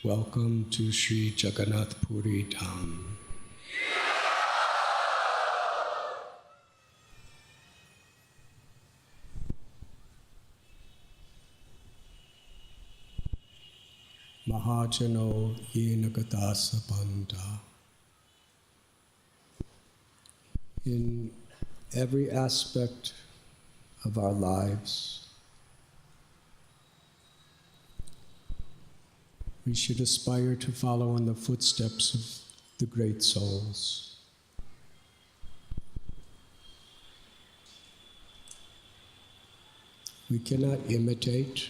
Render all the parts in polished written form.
welcome to Shree Jagannath Puri Dham. Mahajano yena gatasa bandha. In every aspect of our lives, we should aspire to follow in the footsteps of the great souls. We cannot imitate,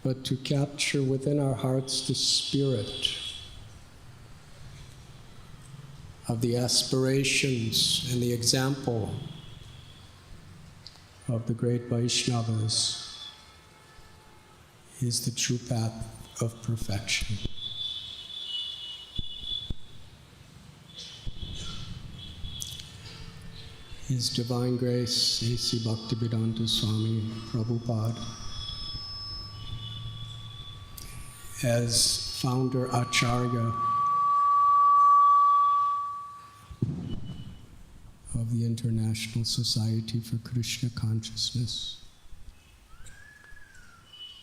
but to capture within our hearts the spirit of the aspirations and the example of the great Vaishnavas is the true path of perfection. His Divine Grace, A.C. Bhaktivedanta Swami Prabhupada, as founder Acharya of the International Society for Krishna Consciousness,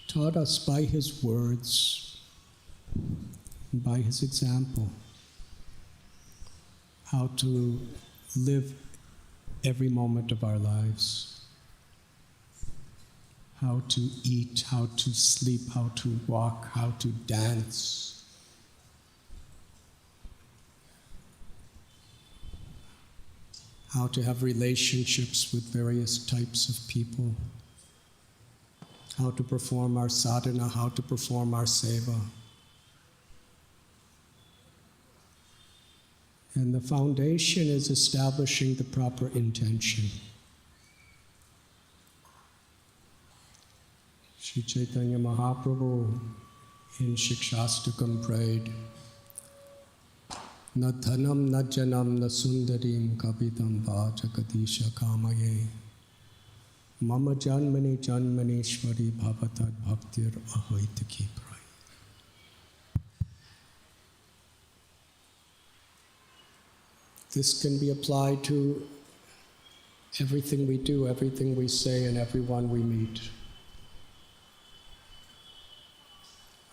taught us by his words and by his example how to live every moment of our lives. How to eat, how to sleep, how to walk, how to dance. How to have relationships with various types of people. How to perform our sadhana, how to perform our seva. And the foundation is establishing the proper intention. Sri Chaitanya Mahaprabhu in Shikshastakam prayed, Na dhanam na janam na sundarim kavidam va jagadisha kamaye mama janmani janmaneshwari bhavatad bhaktir ahoitaki pray. This can be applied to everything we do, everything we say, and everyone we meet.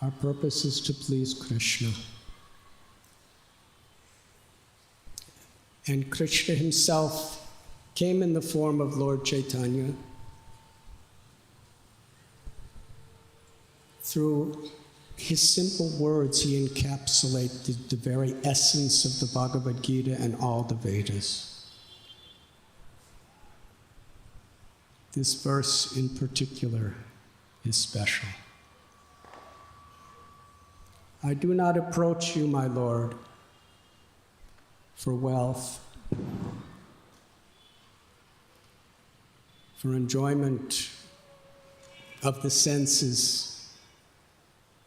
Our purpose is to please Krishna. And Krishna himself came in the form of Lord Chaitanya. Through his simple words, he encapsulated the very essence of the Bhagavad Gita and all the Vedas. This verse in particular is special. I do not approach you, my Lord, for wealth, for enjoyment of the senses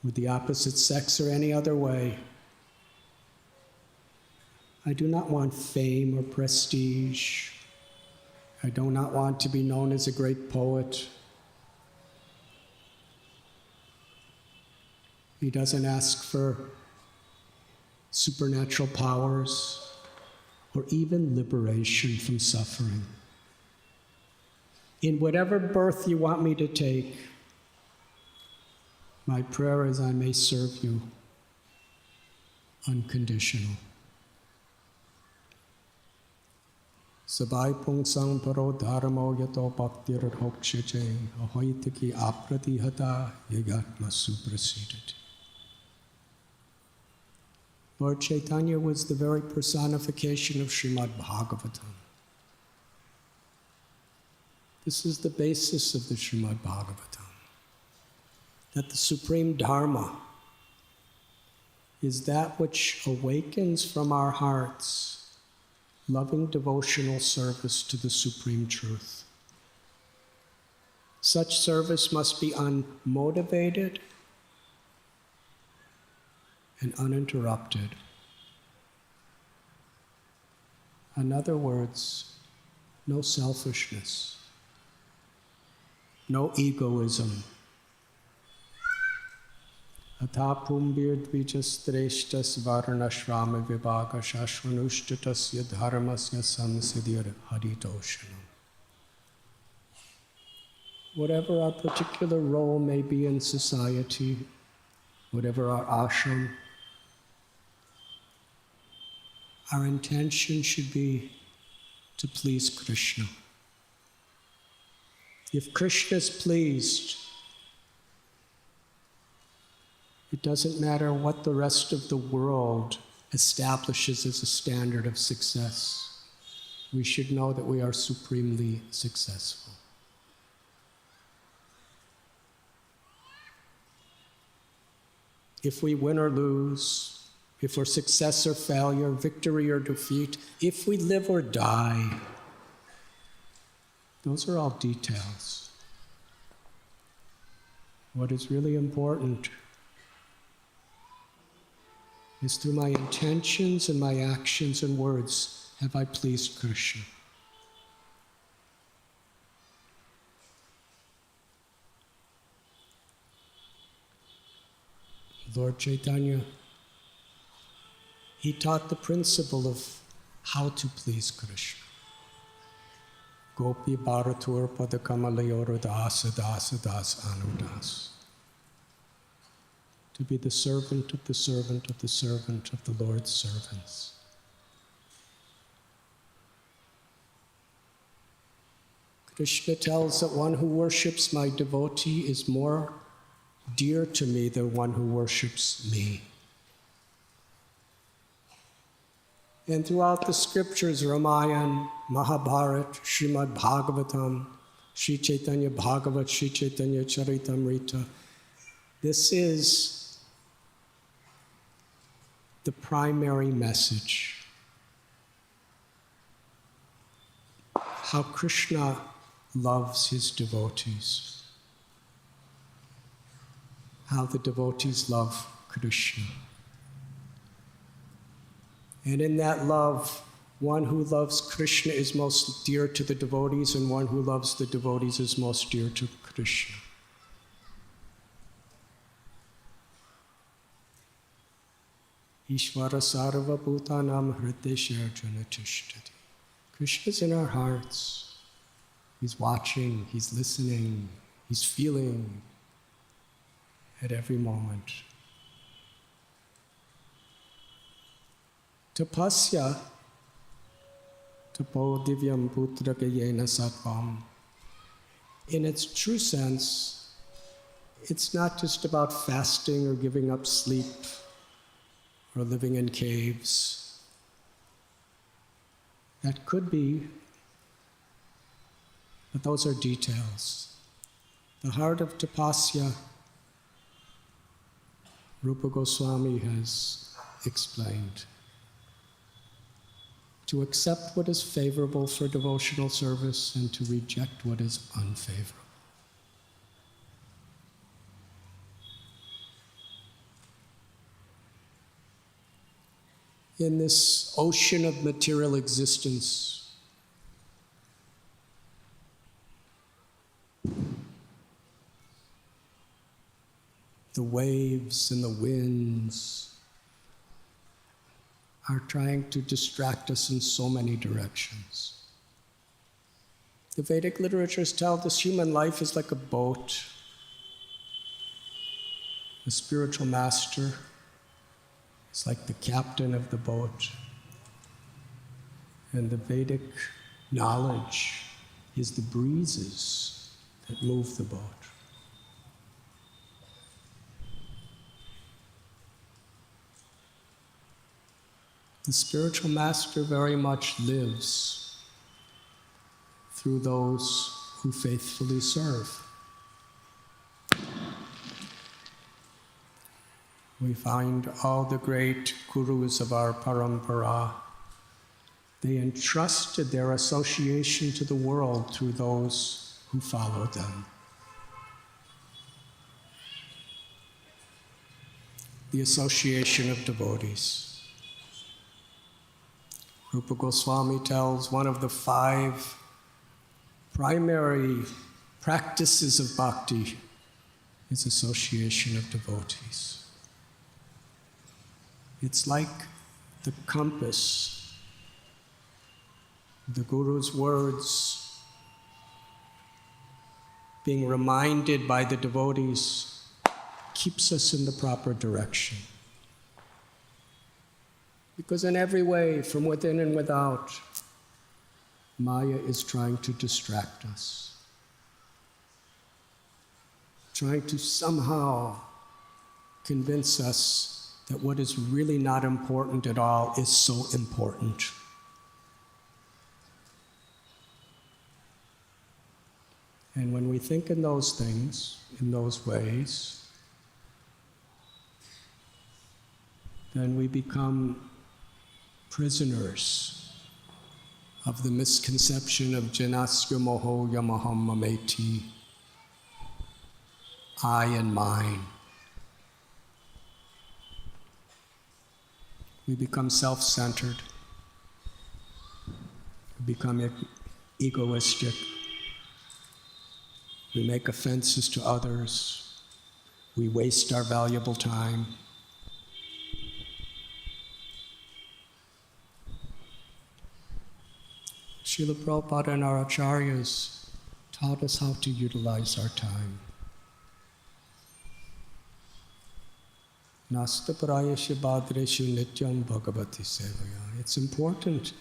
with the opposite sex or any other way. I do not want fame or prestige. I do not want to be known as a great poet. He doesn't ask for supernatural powers or even liberation from suffering. In whatever birth you want me to take, my prayer is I may serve you unconditional. Sabai pungsang paro dharmo yato bhaktir hokshache ahoitaki apratihata yagatma suprasidati. Lord Chaitanya was the very personification of Srimad Bhagavatam. This is the basis of the Srimad Bhagavatam, that the supreme dharma is that which awakens from our hearts loving devotional service to the supreme truth. Such service must be unmotivated and uninterrupted. In other words, no selfishness, no egoism, Athapumbir dvijastreshtas varnashrama vibhaga shashvanushtatasya dharmasya samsiddhir haritoshanam. Whatever our particular role may be in society, whatever our ashram, our intention should be to please Krishna. If Krishna is pleased, it doesn't matter what the rest of the world establishes as a standard of success. We should know that we are supremely successful. If we win or lose, if we're success or failure, victory or defeat, if we live or die, those are all details. What is really important is through my intentions and my actions and words, have I pleased Krishna? Lord Chaitanya, he taught the principle of how to please Krishna. Gopi Bharatur Padakamalayora Dasa Dasa Das Anudas. To be the servant of the servant of the servant of the Lord's servants. Krishna tells that one who worships my devotee is more dear to me than one who worships me. And throughout the scriptures, Ramayana, Mahabharata, Srimad Bhagavatam, Sri Chaitanya Bhagavat, Sri Chaitanya Charitamrita, this is the primary message. How Krishna loves his devotees. How the devotees love Krishna. And in that love, one who loves Krishna is most dear to the devotees, and one who loves the devotees is most dear to Krishna. Ishvara sarva bhutanam hrideshya arjuna tishtati. Krishna's in our hearts. He's watching, he's listening, he's feeling at every moment. Tapasya, tapo divyam putragayena sattvam. In its true sense, it's not just about fasting or giving up sleep or living in caves. That could be, but those are details. The heart of tapasya, Rupa Goswami has explained. To accept what is favorable for devotional service and to reject what is unfavorable. In this ocean of material existence, the waves and the winds are trying to distract us in so many directions. The Vedic literatures tell us human life is like a boat. The spiritual master is like the captain of the boat. And the Vedic knowledge is the breezes that move the boat. The spiritual master very much lives through those who faithfully serve. We find all the great gurus of our parampara, they entrusted their association to the world through those who followed them. The association of devotees. Rupa Goswami tells one of the 5 primary practices of bhakti is association of devotees. It's like the compass. The Guru's words, being reminded by the devotees, keeps us in the proper direction. Because in every way, from within and without, Maya is trying to distract us, trying to somehow convince us that what is really not important at all is so important. And when we think in those things, in those ways, then we become prisoners of the misconception of janasya moho yamaham mameti, I and mine. We become self-centered, we become egoistic, we make offenses to others, we waste our valuable time. Srila Prabhupada and our acharyas taught us how to utilize our time. Nasta parayasya bhadreshu nityam bhagavati sevaya. It's important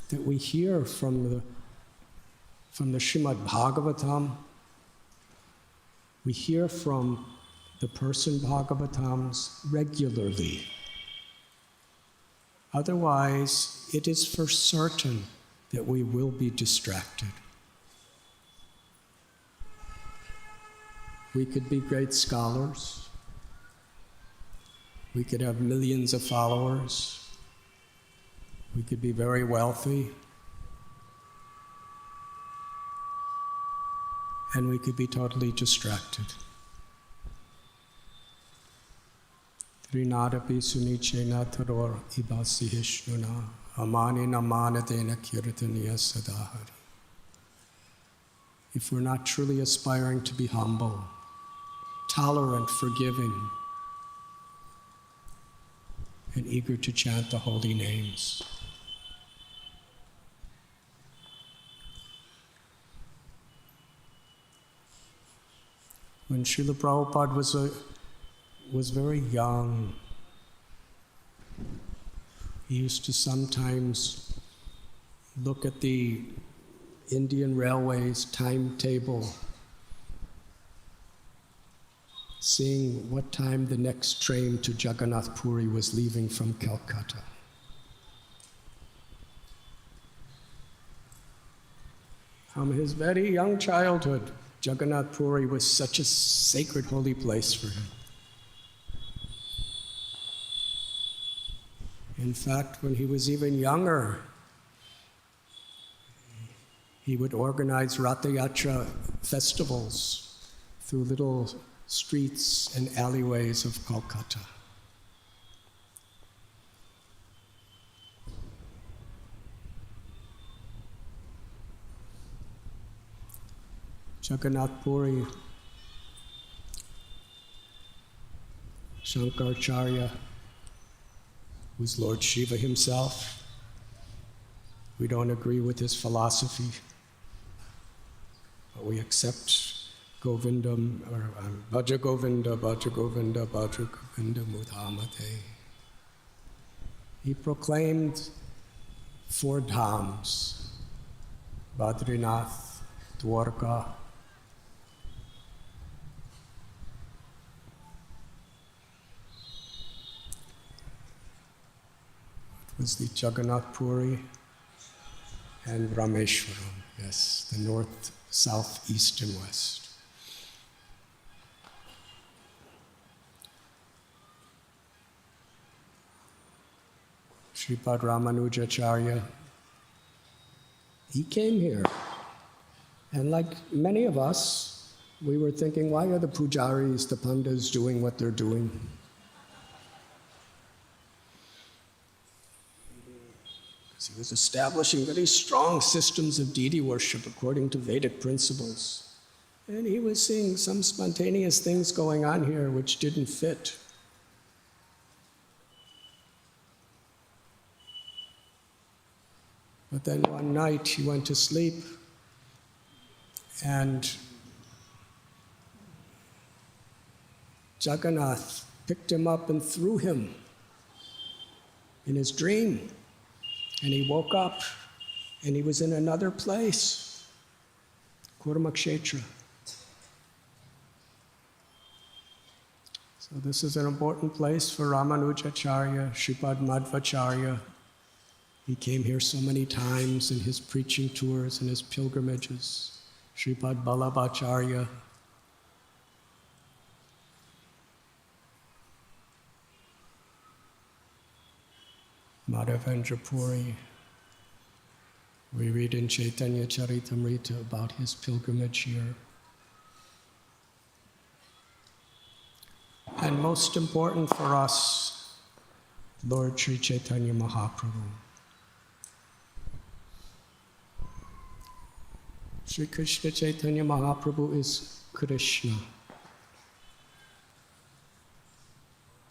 that we hear from the Srimad Bhagavatam. We hear from the person Bhagavatams regularly. Otherwise, it is for certain that we will be distracted. We could be great scholars. We could have millions of followers. We could be very wealthy. And we could be totally distracted. Trinadapi sunichena taror ibasi hishnuna amani namanadena kirtaniya sadahari. If we're not truly aspiring to be humble, tolerant, forgiving, and eager to chant the holy names, when Srila Prabhupada was very young, he used to sometimes look at the Indian Railways timetable, seeing what time the next train to Jagannath Puri was leaving from Calcutta. From his very young childhood, Jagannath Puri was such a sacred, holy place for him. In fact, when he was even younger, he would organize RADHANATH festivals through little streets and alleyways of Kolkata. Jagannath Puri, Shankaracharya, who's Lord Shiva himself. We don't agree with his philosophy, but we accept Govindam, or Bhaja Govinda, Bhaja Govinda, Bhaja Govinda Mudhamate. He proclaimed 4 dhams, Badrinath, Dwarka, was the Jagannath Puri and Rameshwaram, yes, the north, south, east, and west. Sripad Ramanujacharya, he came here, and like many of us, we were thinking, why are the pujaris, the pandas, doing what they're doing? He was establishing very strong systems of deity worship according to Vedic principles. And he was seeing some spontaneous things going on here which didn't fit. But then one night he went to sleep, and Jagannath picked him up and threw him in his dream. And he woke up, and he was in another place, Kurukshetra. So this is an important place for Ramanujacharya, Shripad Madhvacharya. He came here so many times in his preaching tours and his pilgrimages. Shripad Vallabhacharya. Madhavendra Puri. We read in Chaitanya Charitamrita about his pilgrimage here. And most important for us, Lord Sri Chaitanya Mahaprabhu. Sri Krishna Chaitanya Mahaprabhu is Krishna,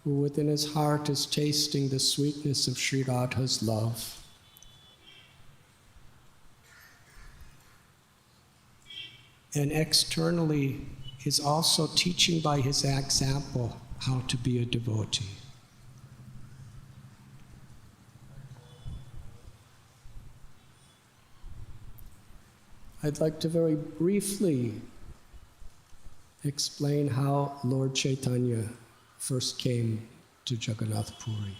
who within his heart is tasting the sweetness of Sri Radha's love. And externally is also teaching by his example how to be a devotee. I'd like to very briefly explain how Lord Chaitanya first came to Jagannath Puri.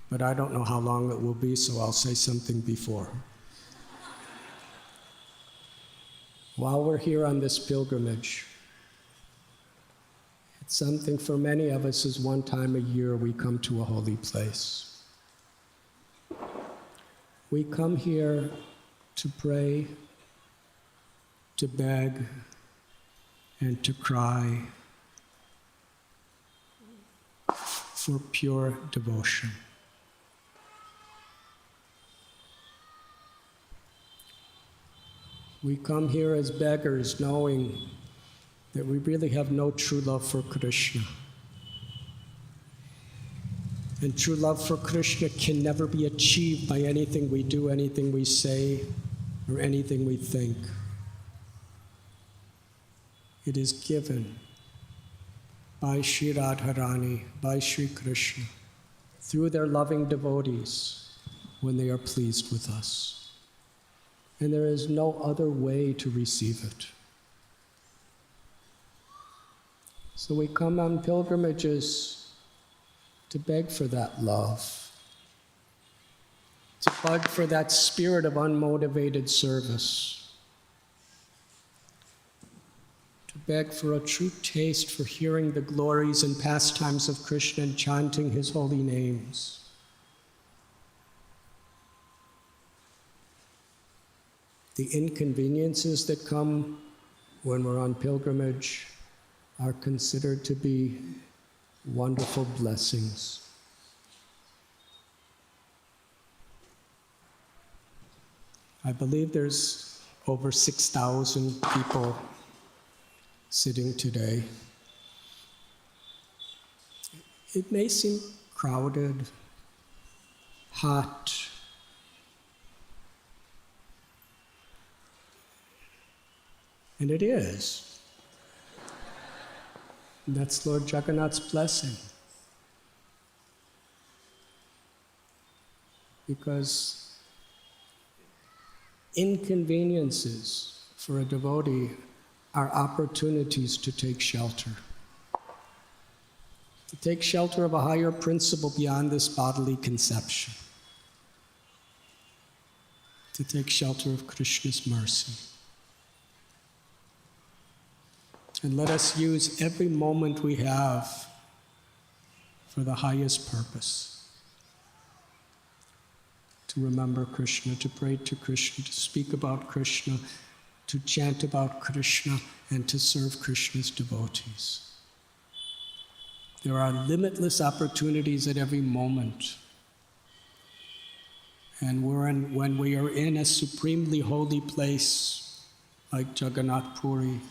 But I don't know how long it will be, so I'll say something before. While we're here on this pilgrimage, it's something for many of us is one time a year we come to a holy place. We come here to pray, to beg, and to cry for pure devotion. We come here as beggars knowing that we really have no true love for Krishna. And true love for Krishna can never be achieved by anything we do, anything we say, or anything we think. It is given by Sri Radharani, by Sri Krishna, through their loving devotees when they are pleased with us. And there is no other way to receive it. So we come on pilgrimages to beg for that love, to beg for that spirit of unmotivated service, to beg for a true taste for hearing the glories and pastimes of Krishna and chanting his holy names. The inconveniences that come when we're on pilgrimage are considered to be wonderful blessings. I believe there's over 6,000 people sitting today. It may seem crowded, hot, and it is. And that's Lord Jagannath's blessing. Because inconveniences for a devotee are opportunities to take shelter. To take shelter of a higher principle beyond this bodily conception. To take shelter of Krishna's mercy. And let us use every moment we have for the highest purpose. To remember Krishna, to pray to Krishna, to speak about Krishna, to chant about Krishna, and to serve Krishna's devotees. There are limitless opportunities at every moment. And when we are in a supremely holy place like Jagannath Puri,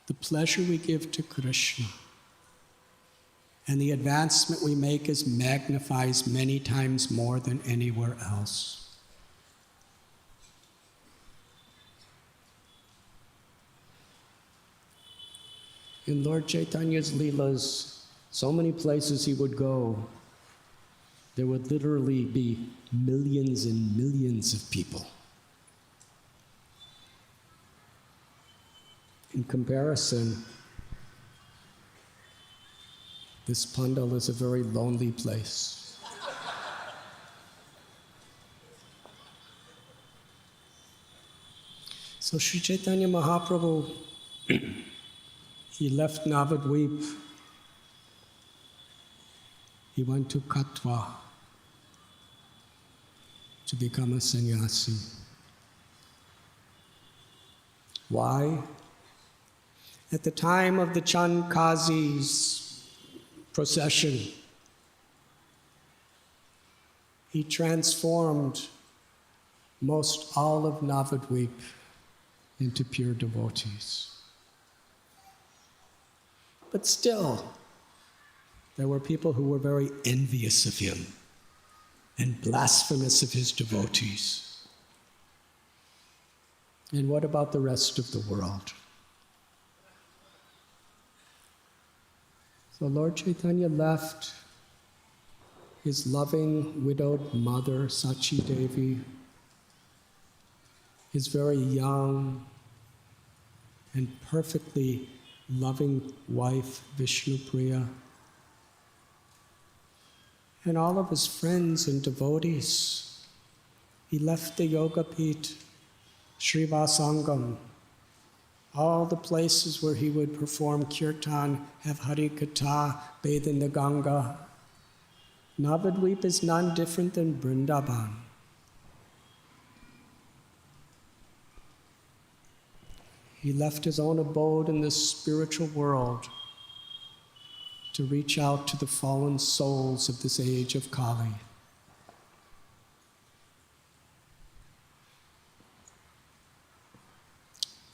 the pleasure we give to Krishna, and the advancement we make is magnified many times more than anywhere else. In Lord Chaitanya's Leelas, so many places he would go, there would literally be millions and millions of people. In comparison, this pandal is a very lonely place. So Sri Chaitanya Mahaprabhu, he left Navadvip. He went to Katwa to become a sannyasi. Why? At the time of the Chand Kazi's procession, he transformed most all of Navadvip into pure devotees. But still, there were people who were very envious of him and blasphemous of his devotees. And what about the rest of the world? So Lord Chaitanya left his loving widowed mother, Sachi Devi, his very young and perfectly loving wife, Vishnu Priya, and all of his friends and devotees. He left the Yoga Pit, Srivasangam, all the places where he would perform kirtan, have Hari Katha, bathe in the Ganga. Navadvip is none different than Vrindavan. He left his own abode in the spiritual world to reach out to the fallen souls of this age of Kali.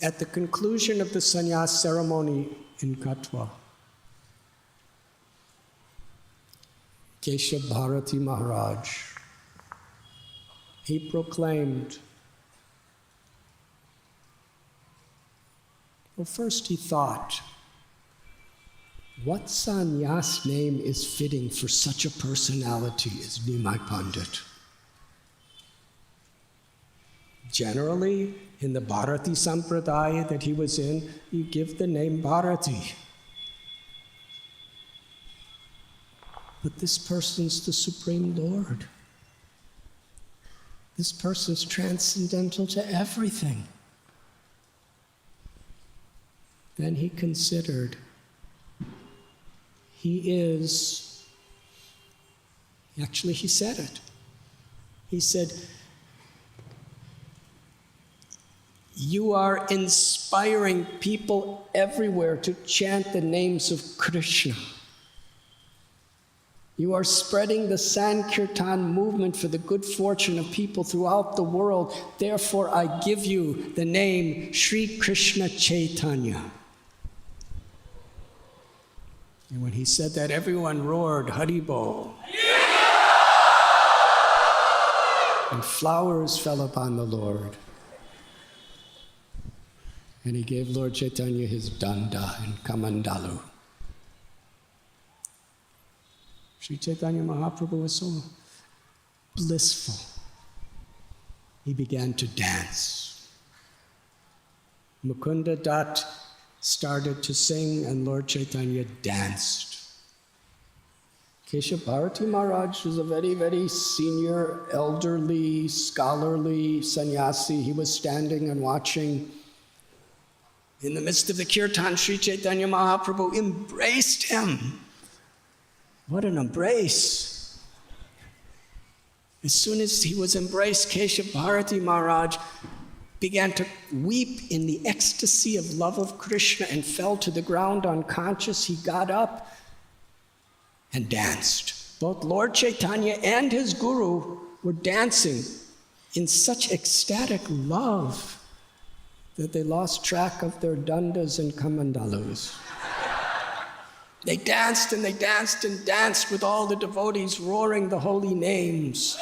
At the conclusion of the sannyas ceremony in Katwa, Keshav Bharati Maharaj, he proclaimed, well, first he thought, what sannyas name is fitting for such a personality as Nimai Pandit? Generally, in the Bharati Sampradaya that he was in, you give the name Bharati. But this person's the Supreme Lord. This person's transcendental to everything. Then he considered, he said it. He said, you are inspiring people everywhere to chant the names of Krishna. You are spreading the Sankirtan movement for the good fortune of people throughout the world. Therefore, I give you the name Sri Krishna Chaitanya. And when he said that, everyone roared, Haribol. And flowers fell upon the Lord. And he gave Lord Chaitanya his danda and kamandalu. Sri Chaitanya Mahaprabhu was so blissful. He began to dance. Mukunda Dutt started to sing and Lord Chaitanya danced. Keshav Bharati Maharaj was a very, very senior, elderly, scholarly sannyasi. He was standing and watching. In the midst of the kirtan, Sri Chaitanya Mahaprabhu embraced him. What an embrace. As soon as he was embraced, Keshav Bharati Maharaj began to weep in the ecstasy of love of Krishna and fell to the ground unconscious. He got up and danced. Both Lord Chaitanya and his guru were dancing in such ecstatic love. that they lost track of their dandas and kamandalus. They danced and they danced and danced with all the devotees roaring the holy names.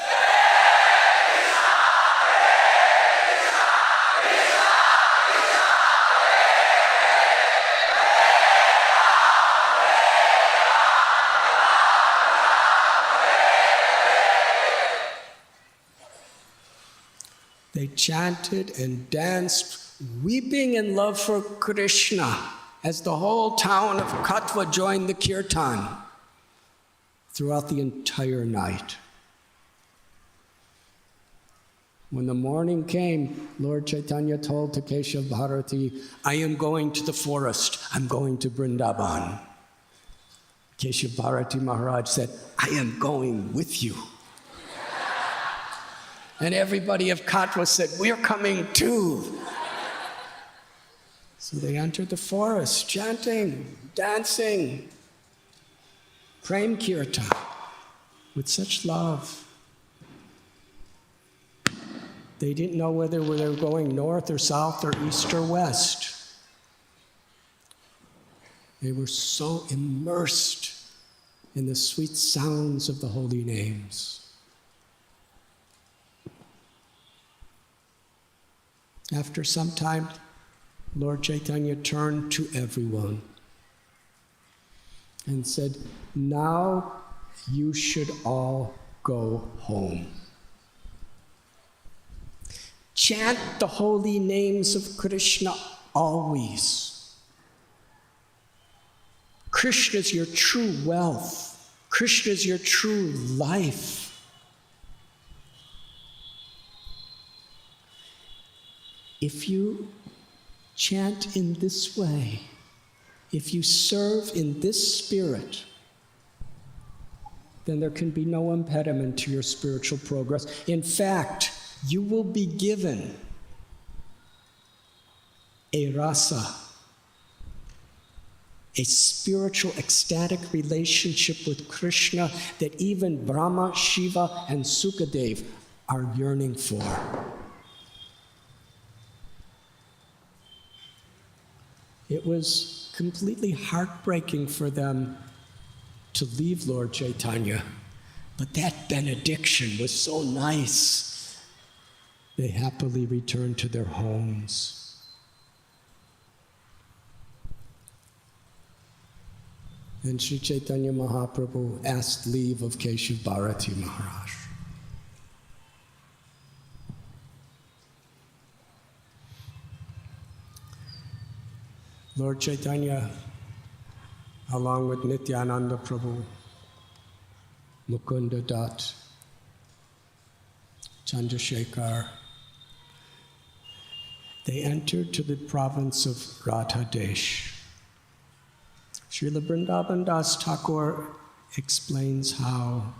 They chanted and danced, weeping in love for Krishna, as the whole town of Katwa joined the kirtan throughout the entire night. When the morning came, Lord Chaitanya told to Keshav Bharati, I am going to the forest, I'm going to Vrindavan. Keshav Bharati Maharaj said, I am going with you. And everybody of Katwa said, we're coming too. So they entered the forest, chanting, dancing, prem kirtan, with such love. They didn't know whether they were going north or south or east or west. They were so immersed in the sweet sounds of the holy names. After some time, Lord Chaitanya turned to everyone and said, now you should all go home. Chant the holy names of Krishna always. Krishna is your true wealth. Krishna is your true life. If you chant in this way, if you serve in this spirit, then there can be no impediment to your spiritual progress. In fact, you will be given a rasa, a spiritual ecstatic relationship with Krishna that even Brahma, Shiva, and Sukadev are yearning for. It was completely heartbreaking for them to leave Lord Chaitanya, but that benediction was so nice. They happily returned to their homes. And Sri Chaitanya Mahaprabhu asked leave of Keshav Bharati Maharaj. Lord Chaitanya, along with Nityananda Prabhu, Mukunda Dutt, Chandrasekhar, they entered to the province of Radhadesh. Srila Vrindavan Das Thakur explains how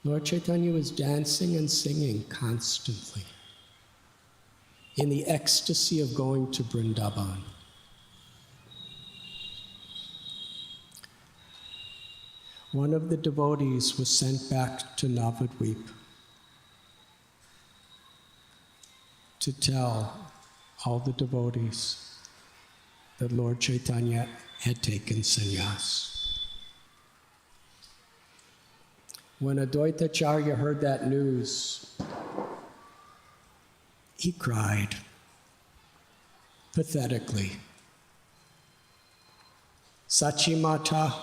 Lord Chaitanya was dancing and singing constantly in the ecstasy of going to Vrindavan. One of the devotees was sent back to Navadvip to tell all the devotees that Lord Chaitanya had taken sannyas. When Advaitacharya heard that news, he cried pathetically. Sachimata,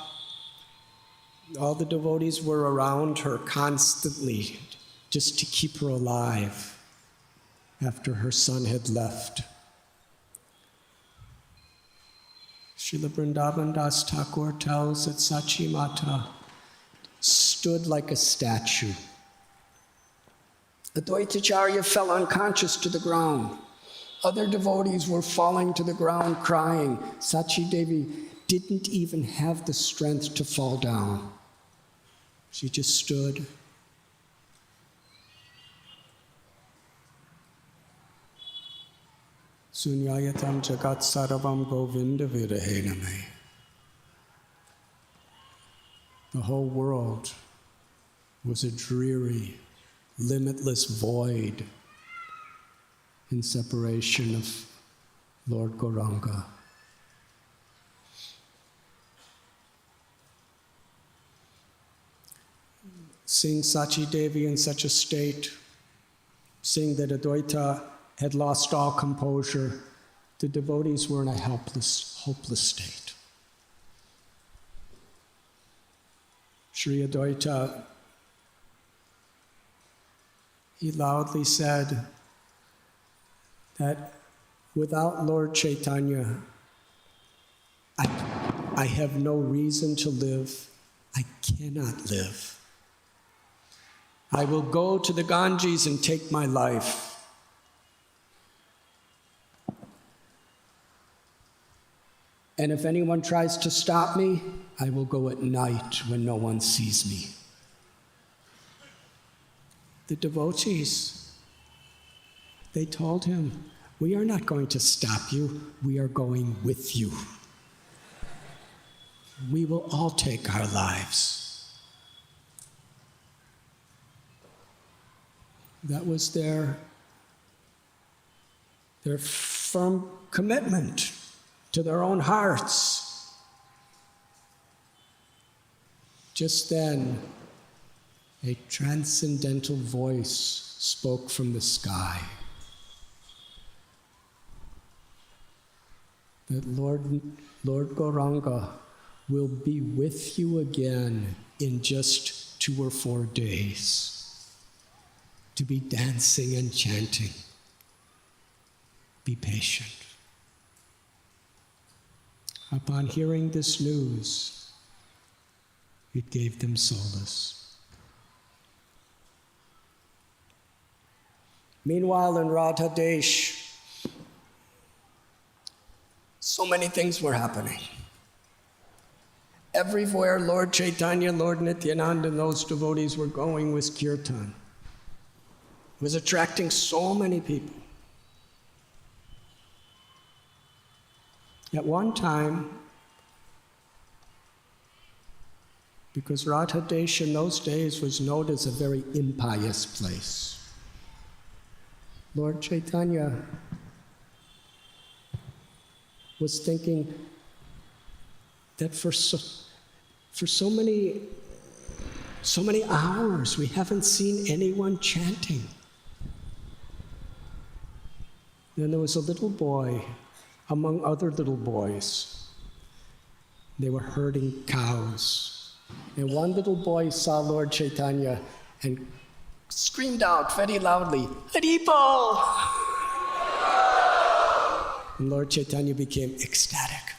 all the devotees were around her constantly just to keep her alive after her son had left. Srila Vrindavan Das Thakur tells that Sachimata stood like a statue. Advaitacharya fell unconscious to the ground. Other devotees were falling to the ground crying. Sachi Devi didn't even have the strength to fall down. She just stood. Sunyayatam jagat saravam govinda virahena me. the whole world was a dreary, limitless void in separation of Lord Gauranga. Seeing Sachi Devi in such a state, seeing that Advaita had lost all composure, the devotees were in a hopeless state. Sri Advaita, he loudly said that without Lord Chaitanya, I have no reason to live. I cannot live. I will go to the Ganges and take my life. And if anyone tries to stop me, I will go at night when no one sees me. The devotees, they told him, we are not going to stop you, we are going with you. We will all take our lives. That was their firm commitment to their own hearts. Just then, a transcendental voice spoke from the sky. That Lord Gauranga will be with you again in just 2 or 4 days, to be dancing and chanting. Be patient. Upon hearing this news, it gave them solace. Meanwhile, in Radha Desh, so many things were happening. Everywhere Lord Chaitanya, Lord Nityananda, and those devotees were going was kirtan. It was attracting so many people. At one time, because Radha Desh in those days was known as a very impious place, Lord Chaitanya was thinking that for so many hours we haven't seen anyone chanting. Then there was a little boy among other little boys. They were herding cows. And one little boy saw Lord Chaitanya and screamed out very loudly, "Haribol!" And Lord Chaitanya became ecstatic.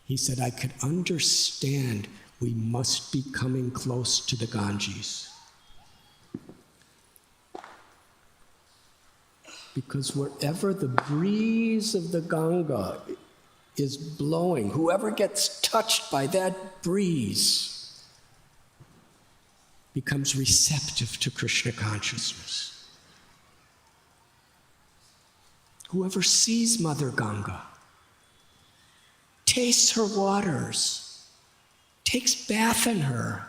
He said, I could understand we must be coming close to the Ganges. Because wherever the breeze of the Ganga is blowing, whoever gets touched by that breeze becomes receptive to Krishna consciousness. Whoever sees Mother Ganga, tastes her waters, takes bath in her,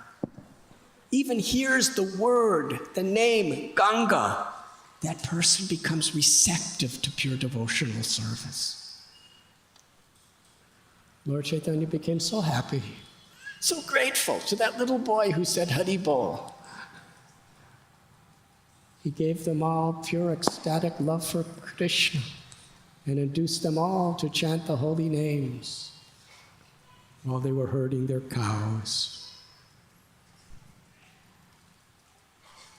even hears the word, the name Ganga, that person becomes receptive to pure devotional service. Lord Chaitanya became so happy, so grateful to that little boy who said Haribol. He gave them all pure ecstatic love for Krishna and induced them all to chant the holy names while they were herding their cows.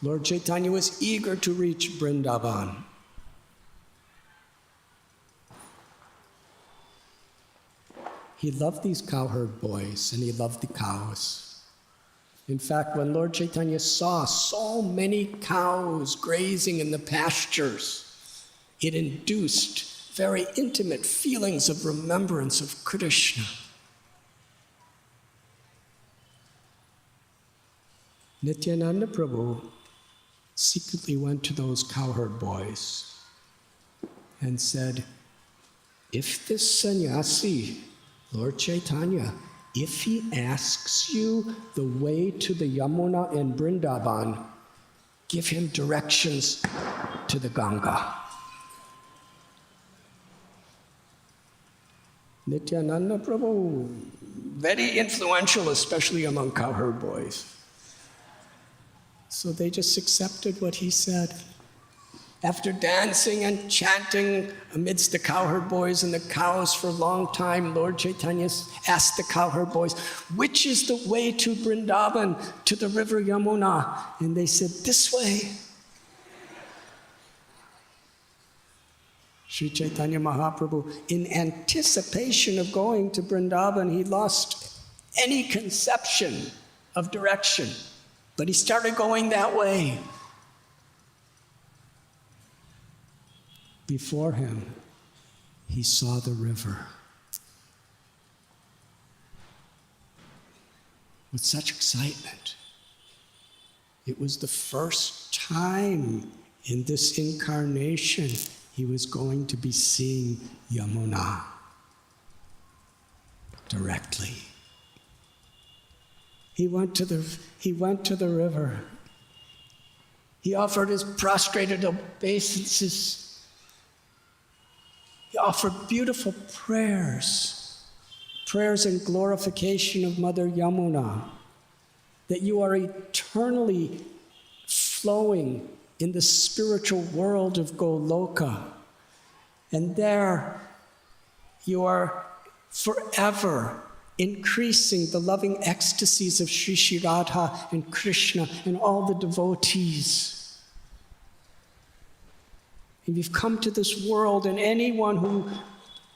Lord Chaitanya was eager to reach Vrindavan. He loved these cowherd boys and he loved the cows. In fact, when Lord Chaitanya saw so many cows grazing in the pastures, it induced very intimate feelings of remembrance of Krishna. Nityananda Prabhu secretly went to those cowherd boys and said, if this sannyasi, Lord Chaitanya, if he asks you the way to the Yamuna in Vrindavan, give him directions to the Ganga. Nityananda Prabhu, very influential, especially among cowherd boys. So they just accepted what he said. After dancing and chanting amidst the cowherd boys and the cows for a long time, Lord Chaitanya asked the cowherd boys, which is the way to Vrindavan, to the river Yamuna? And they said, this way. Sri Chaitanya Mahaprabhu, in anticipation of going to Vrindavan, he lost any conception of direction, but he started going that way. Before him, he saw the river. With such excitement. It was the first time in this incarnation he was going to be seeing Yamuna directly. He went to the river. He offered his prostrated obeisances. He offered beautiful prayers in glorification of Mother Yamuna, that you are eternally flowing in the spiritual world of Goloka. And there you are forever increasing the loving ecstasies of Shri Radha and Krishna and all the devotees. And you've come to this world, and anyone who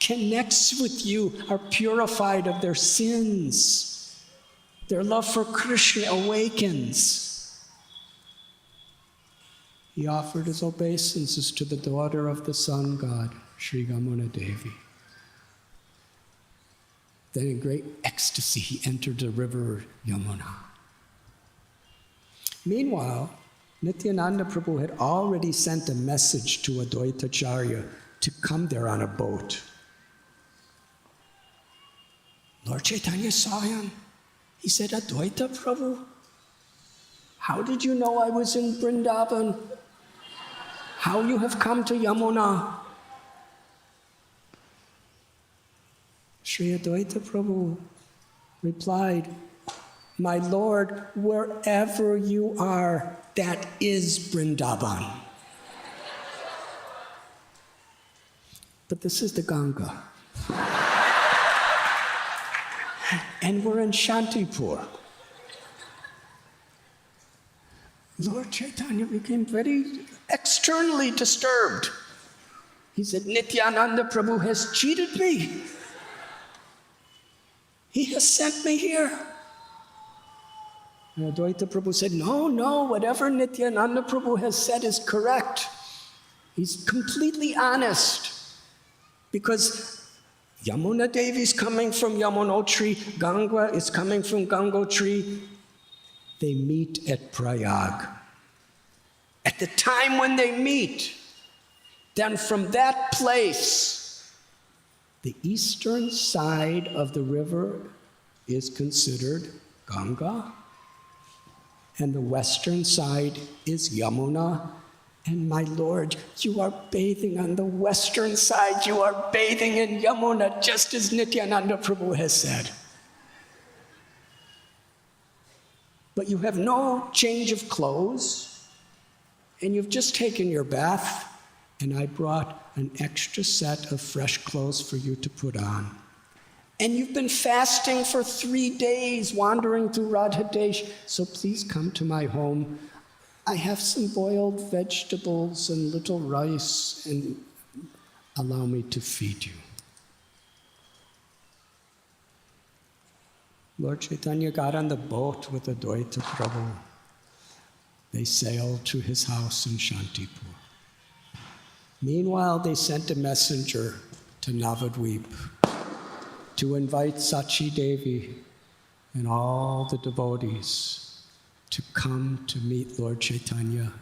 connects with you are purified of their sins. Their love for Krishna awakens. He offered his obeisances to the daughter of the sun god, Sri Yamuna Devi. Then in great ecstasy, he entered the river Yamuna. Meanwhile, Nityananda Prabhu had already sent a message to Madhvacharya to come there on a boat. Lord Chaitanya saw him. He said, Advaita Prabhu, how did you know I was in Vrindavan? How you have come to Yamuna? Sri Advaita Prabhu replied, my Lord, wherever you are, that is Vrindavan. But this is the Ganga. And we're in Shantipur. Lord Chaitanya became very externally disturbed. He said, Nityananda Prabhu has cheated me. He has sent me here. And Advaita Prabhu said, no, whatever Nityananda Prabhu has said is correct. He's completely honest. Because Yamuna Devi is coming from Yamunotri, Ganga is coming from Gangotri. They meet at Prayag. At the time when they meet, then from that place, the eastern side of the river is considered Ganga, and the western side is Yamuna. And my Lord, you are bathing on the western side, you are bathing in Yamuna, just as Nityananda Prabhu has said. But you have no change of clothes, and you've just taken your bath, and I brought an extra set of fresh clothes for you to put on. And you've been fasting for 3 days, wandering through Radhadesh, so please come to my home. I have some boiled vegetables and little rice, and allow me to feed you. Lord Chaitanya got on the boat with Advaita Prabhu. They sailed to his house in Shantipur. Meanwhile, they sent a messenger to Navadvip to invite Sachi Devi and all the devotees to come to meet Lord Chaitanya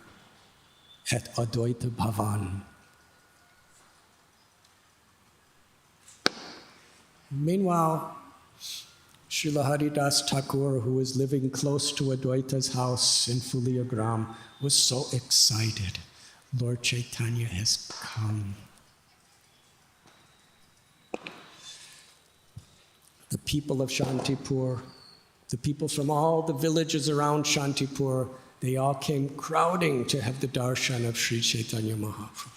at Advaita Bhavan. Meanwhile, Srila Haridas Thakur, who was living close to Advaita's house in Fuliagram, was so excited. Lord Chaitanya has come. The people of Shantipur, the people from all the villages around Shantipur, they all came crowding to have the darshan of Sri Chaitanya Mahaprabhu.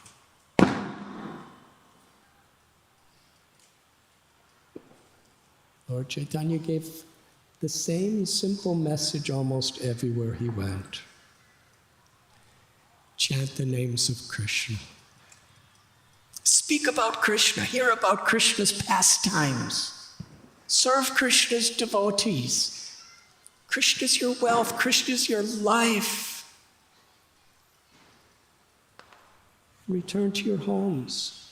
Lord Chaitanya gave the same simple message almost everywhere he went. Chant the names of Krishna. Speak about Krishna. Hear about Krishna's pastimes. Serve Krishna's devotees. Krishna's your wealth. Krishna's your life. Return to your homes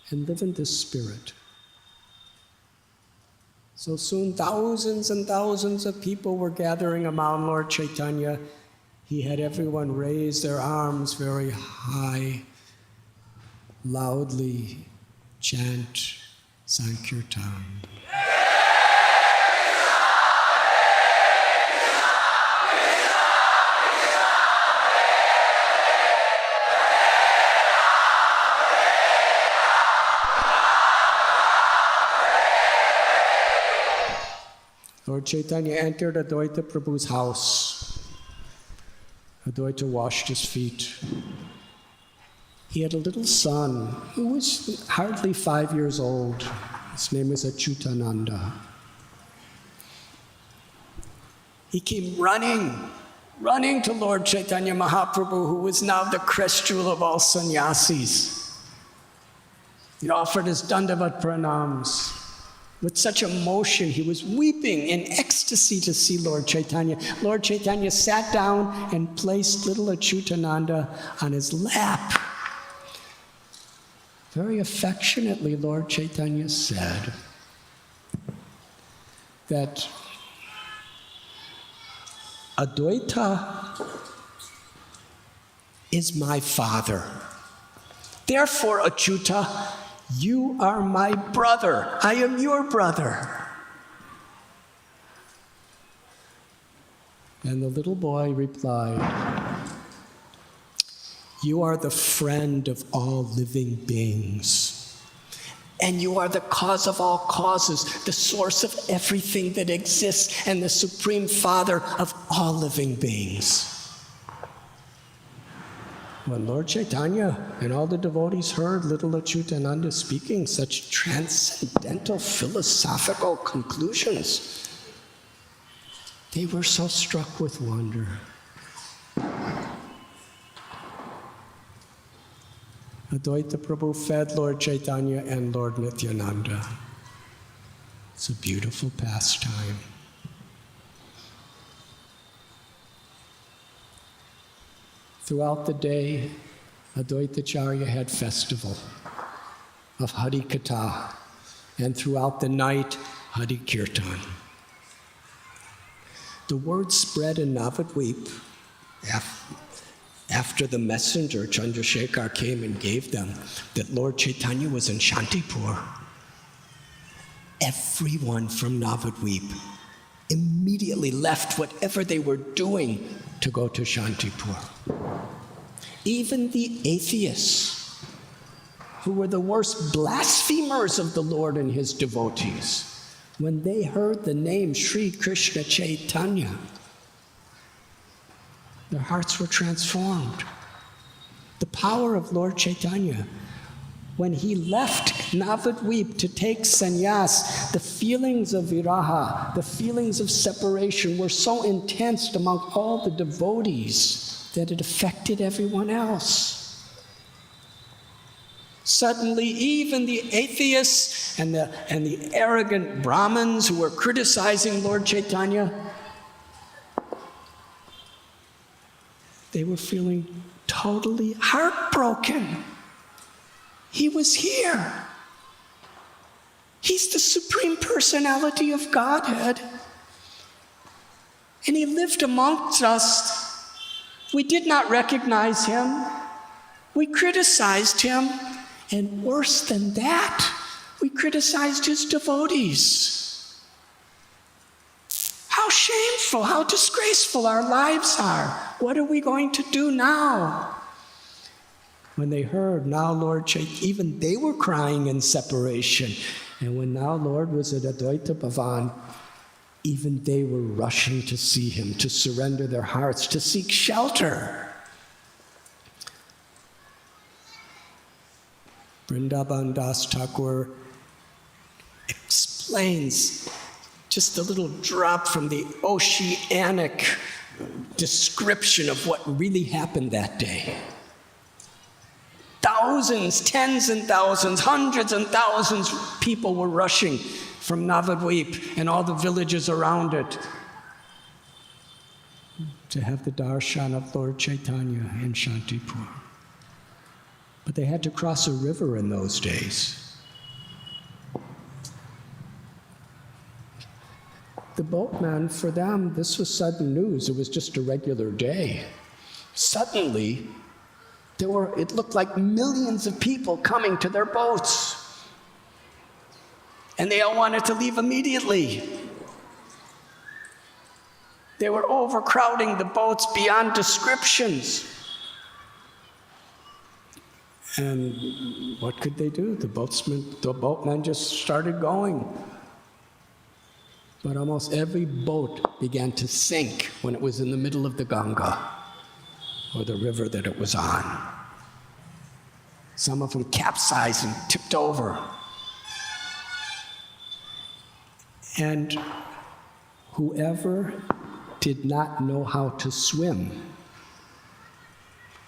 and live in this spirit. So soon thousands and thousands of people were gathering around Lord Chaitanya. He had everyone raise their arms very high, loudly chant Sankirtan. Lord Chaitanya entered Advaita Prabhu's house. Advaita washed his feet. He had a little son who was hardly 5 years old. His name was Achyutananda. He came running to Lord Chaitanya Mahaprabhu, who was now the crest jewel of all sannyasis. He offered his dandavat pranams. With such emotion, he was weeping in ecstasy to see Lord Chaitanya. Lord Chaitanya sat down and placed little Achyutananda on his lap. Very affectionately, Lord Chaitanya said that Advaita is my father. Therefore, Achyuta, you are my brother. I am your brother. And the little boy replied, you are the friend of all living beings. And you are the cause of all causes, the source of everything that exists, and the supreme father of all living beings. When Lord Chaitanya and all the devotees heard little Achyutananda speaking such transcendental philosophical conclusions, they were so struck with wonder. Advaita Prabhu fed Lord Chaitanya and Lord Nityananda. It's a beautiful pastime. Throughout the day, Madhvacharya had festival of Hari Katha, and throughout the night, Hari Kirtan. The word spread in Navadvip after the messenger Chandrasekhar came and gave them that Lord Chaitanya was in Shantipur. Everyone from Navadvip immediately left whatever they were doing to go to Shantipur. Even the atheists, who were the worst blasphemers of the Lord and his devotees, when they heard the name Sri Krishna Chaitanya, their hearts were transformed. The power of Lord Chaitanya. When he left Navadvip to take sannyas, the feelings of viraha, the feelings of separation were so intense among all the devotees that it affected everyone else. Suddenly, even the atheists and the arrogant Brahmins who were criticizing Lord Chaitanya, they were feeling totally heartbroken. He was here. He's the Supreme Personality of Godhead. And he lived amongst us. We did not recognize him. We criticized him. And worse than that, we criticized his devotees. shameful, how disgraceful our lives are. What are we going to do now? When they heard, now Lord Chaitanya, even they were crying in separation. And when now Lord was at Advaita Bhavan, even they were rushing to see him, to surrender their hearts, to seek shelter. Vrindavan Das Thakur explains just a little drop from the oceanic description of what really happened that day. Thousands, tens and thousands, hundreds and thousands of people were rushing from Navadvip and all the villages around it to have the darshan of Lord Chaitanya in Shantipur. But they had to cross a river in those days. The boatmen, for them, this was sudden news. It was just a regular day. Suddenly, it looked like millions of people coming to their boats. And they all wanted to leave immediately. They were overcrowding the boats beyond descriptions. And what could they do? The boatmen just started going. But almost every boat began to sink when it was in the middle of the Ganga, or the river that it was on. Some of them capsized and tipped over. And whoever did not know how to swim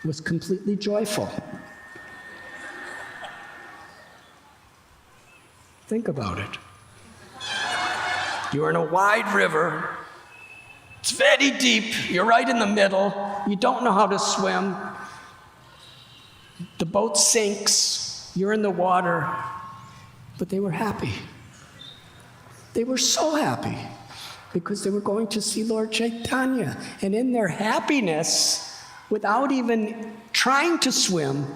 was completely joyful. Think about it. You're in a wide river. It's very deep. You're right in the middle. You don't know how to swim. The boat sinks. You're in the water. But they were happy. They were so happy because they were going to see Lord Chaitanya. And in their happiness, without even trying to swim,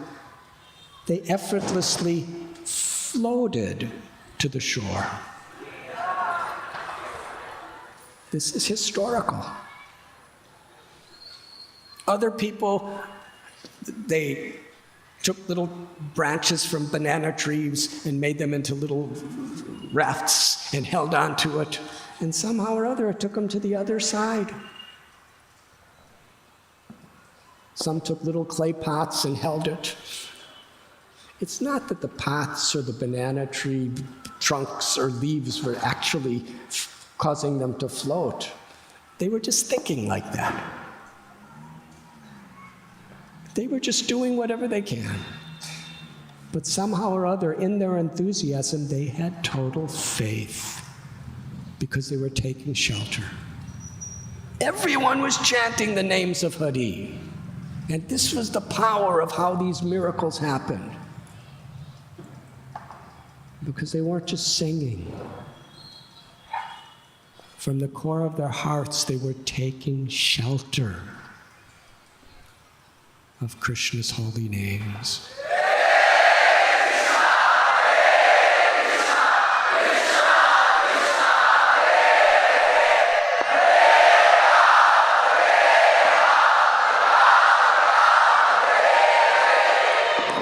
they effortlessly floated to the shore. This is historical. Other people, they took little branches from banana trees and made them into little rafts and held on to it. And somehow or other, it took them to the other side. Some took little clay pots and held it. It's not that the pots or the banana tree trunks or leaves were actually causing them to float. They were just thinking like that. They were just doing whatever they can. But somehow or other, in their enthusiasm, they had total faith because they were taking shelter. Everyone was chanting the names of Hari. And this was the power of how these miracles happened. Because they weren't just singing. From the core of their hearts, they were taking shelter of Krishna's holy names.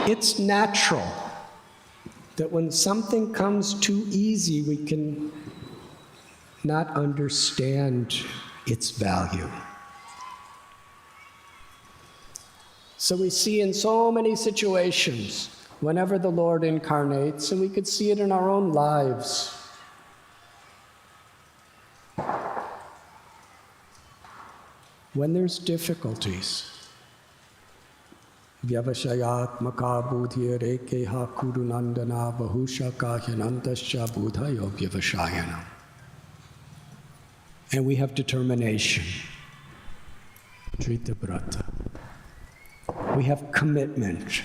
It's natural that when something comes too easy, we can not understand its value. So we see in so many situations, whenever the Lord incarnates, and we could see it in our own lives. When there's difficulties, Vyavashayatmaka budhya rekeha kurunandana bahushaka hyanantascha budhayo vyavashayana. And we have determination. Trita brata. We have commitment.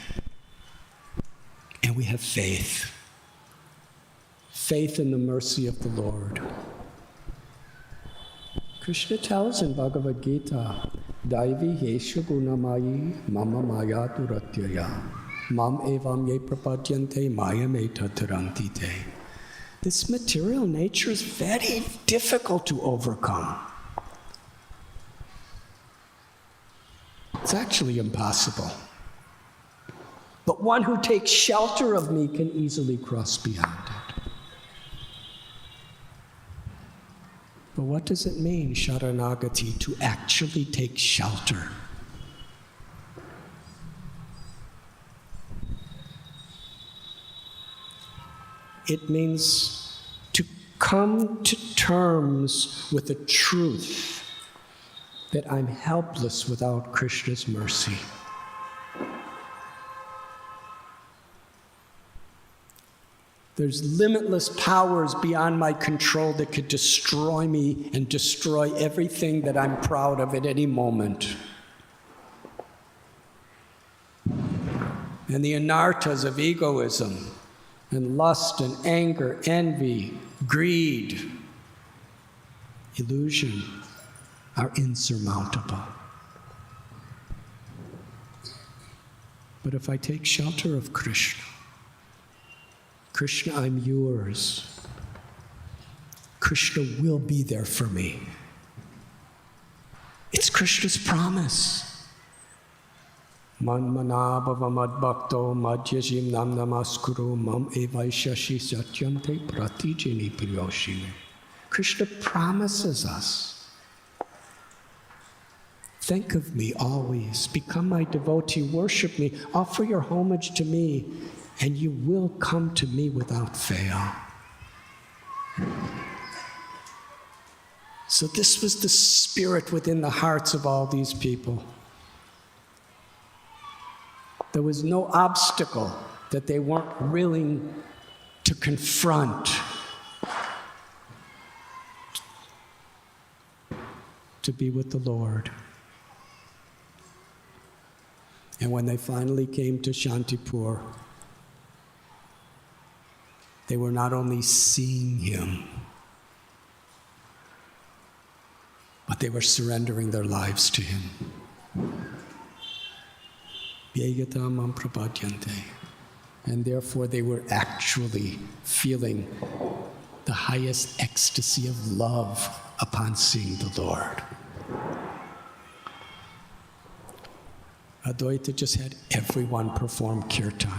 And we have faith. Faith in the mercy of the Lord. Krishna tells in Bhagavad Gita, Daivi yesha gunamayi mama maya duratyaya mam evam ye prapadyante maya me tatarantite. This material nature is very difficult to overcome. It's actually impossible. But one who takes shelter of me can easily cross beyond it. But what does it mean, Sharanagati, to actually take shelter? It means to come to terms with the truth that I'm helpless without Krishna's mercy. There's limitless powers beyond my control that could destroy me and destroy everything that I'm proud of at any moment. And the anarthas of egoism and lust and anger, envy, greed, illusion are insurmountable. But if I take shelter of Krishna, Krishna, I'm yours. Krishna will be there for me. It's Krishna's promise. Man bhava mad bhakto madhyajim nam namaskuru mam evaishashi satyam te pratijini priyoshime. Krishna promises us. Think of me always. Become my devotee. Worship me. Offer your homage to me. And you will come to me without fail. So this was the spirit within the hearts of all these people. There was no obstacle that they weren't willing to confront, to be with the Lord. And when they finally came to Shantipur, they were not only seeing him, but they were surrendering their lives to him. And therefore they were actually feeling the highest ecstasy of love upon seeing the Lord. Advaita just had everyone perform kirtan.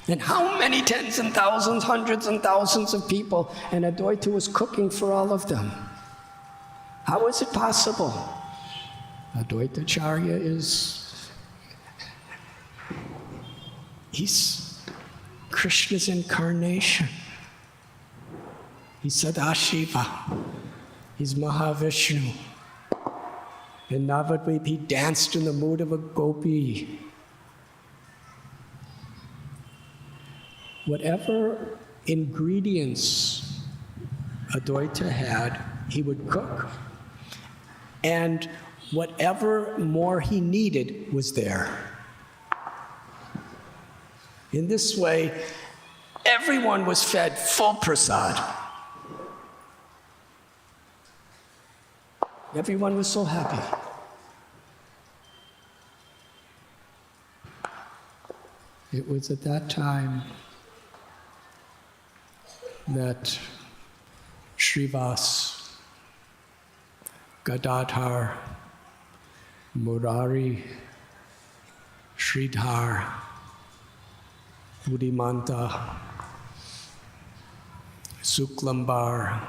And how many tens and thousands, hundreds and thousands of people, and Advaita was cooking for all of them. How is it possible? Madhvacharya he's Krishna's incarnation. He's Sadashiva. He's Mahavishnu. In Navadvip, he danced in the mood of a gopi. Whatever ingredients Advaita had, he would cook. And whatever more he needed was there. In this way, everyone was fed full prasad. Everyone was so happy. It was at that time that Srivas, Gadadhar, Murari, Sridhar, Buddhimanta, Suklambar,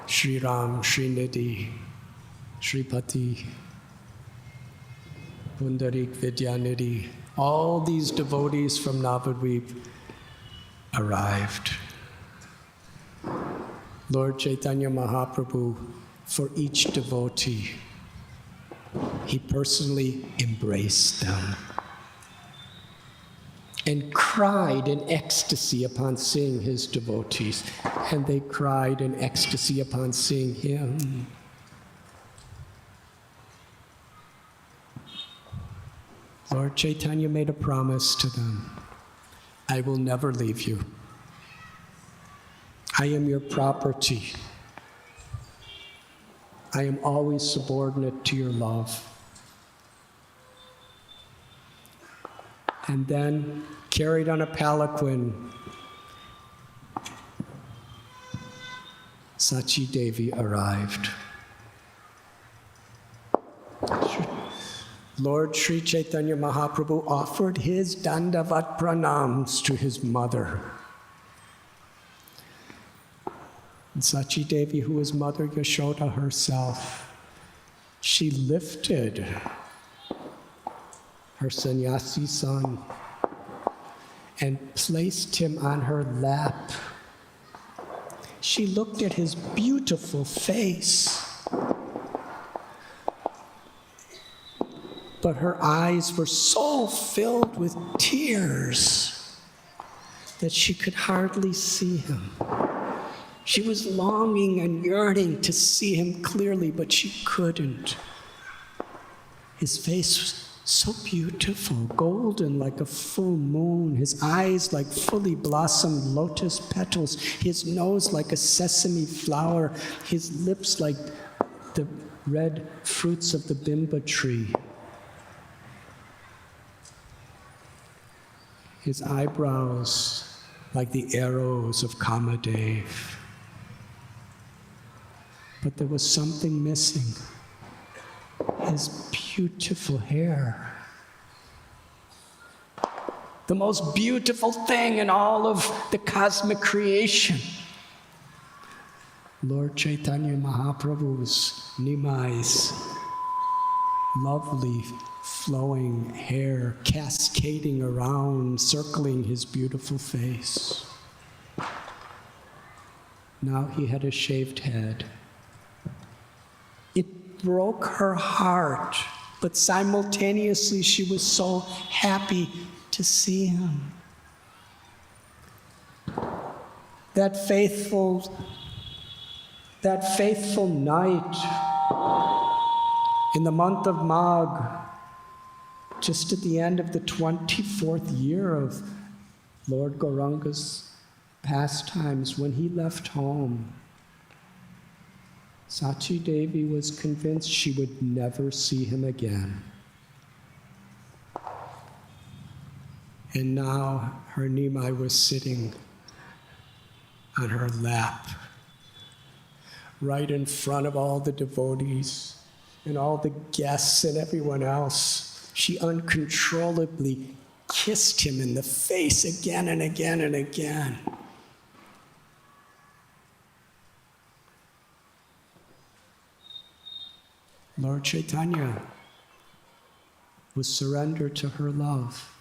Sriram, Srinidhi, Sripati, Pundarik, Vidyanidhi, all these devotees from Navadvip arrived. Lord Chaitanya Mahaprabhu, for each devotee, he personally embraced them and cried in ecstasy upon seeing his devotees, and they cried in ecstasy upon seeing him. Lord Chaitanya made a promise to them. I will never leave you. I am your property. I am always subordinate to your love. And then, carried on a palanquin, Sachi Devi arrived. Lord Sri Chaitanya Mahaprabhu offered his dandavat pranams to his mother. And Sachi Devi, who was Mother Yashoda herself, she lifted her sannyasi son and placed him on her lap. She looked at his beautiful face, but her eyes were so filled with tears that she could hardly see him. She was longing and yearning to see him clearly, but she couldn't. His face was so beautiful, golden like a full moon, his eyes like fully blossomed lotus petals, his nose like a sesame flower, his lips like the red fruits of the bimba tree. His eyebrows like the arrows of Kamadev. But there was something missing. His beautiful hair. The most beautiful thing in all of the cosmic creation. Lord Chaitanya Mahaprabhu's Nimai's lovely flowing hair cascading around, circling his beautiful face. Now he had a shaved head. It broke her heart, but simultaneously she was so happy to see him. That faithful night in the month of Magh, just at the end of the 24th year of Lord Gauranga's pastimes, when he left home, Sachi Devi was convinced she would never see him again. And now her Nimai was sitting on her lap, right in front of all the devotees and all the guests and everyone else. She uncontrollably kissed him in the face again and again and again. Lord Chaitanya was surrendered to her love.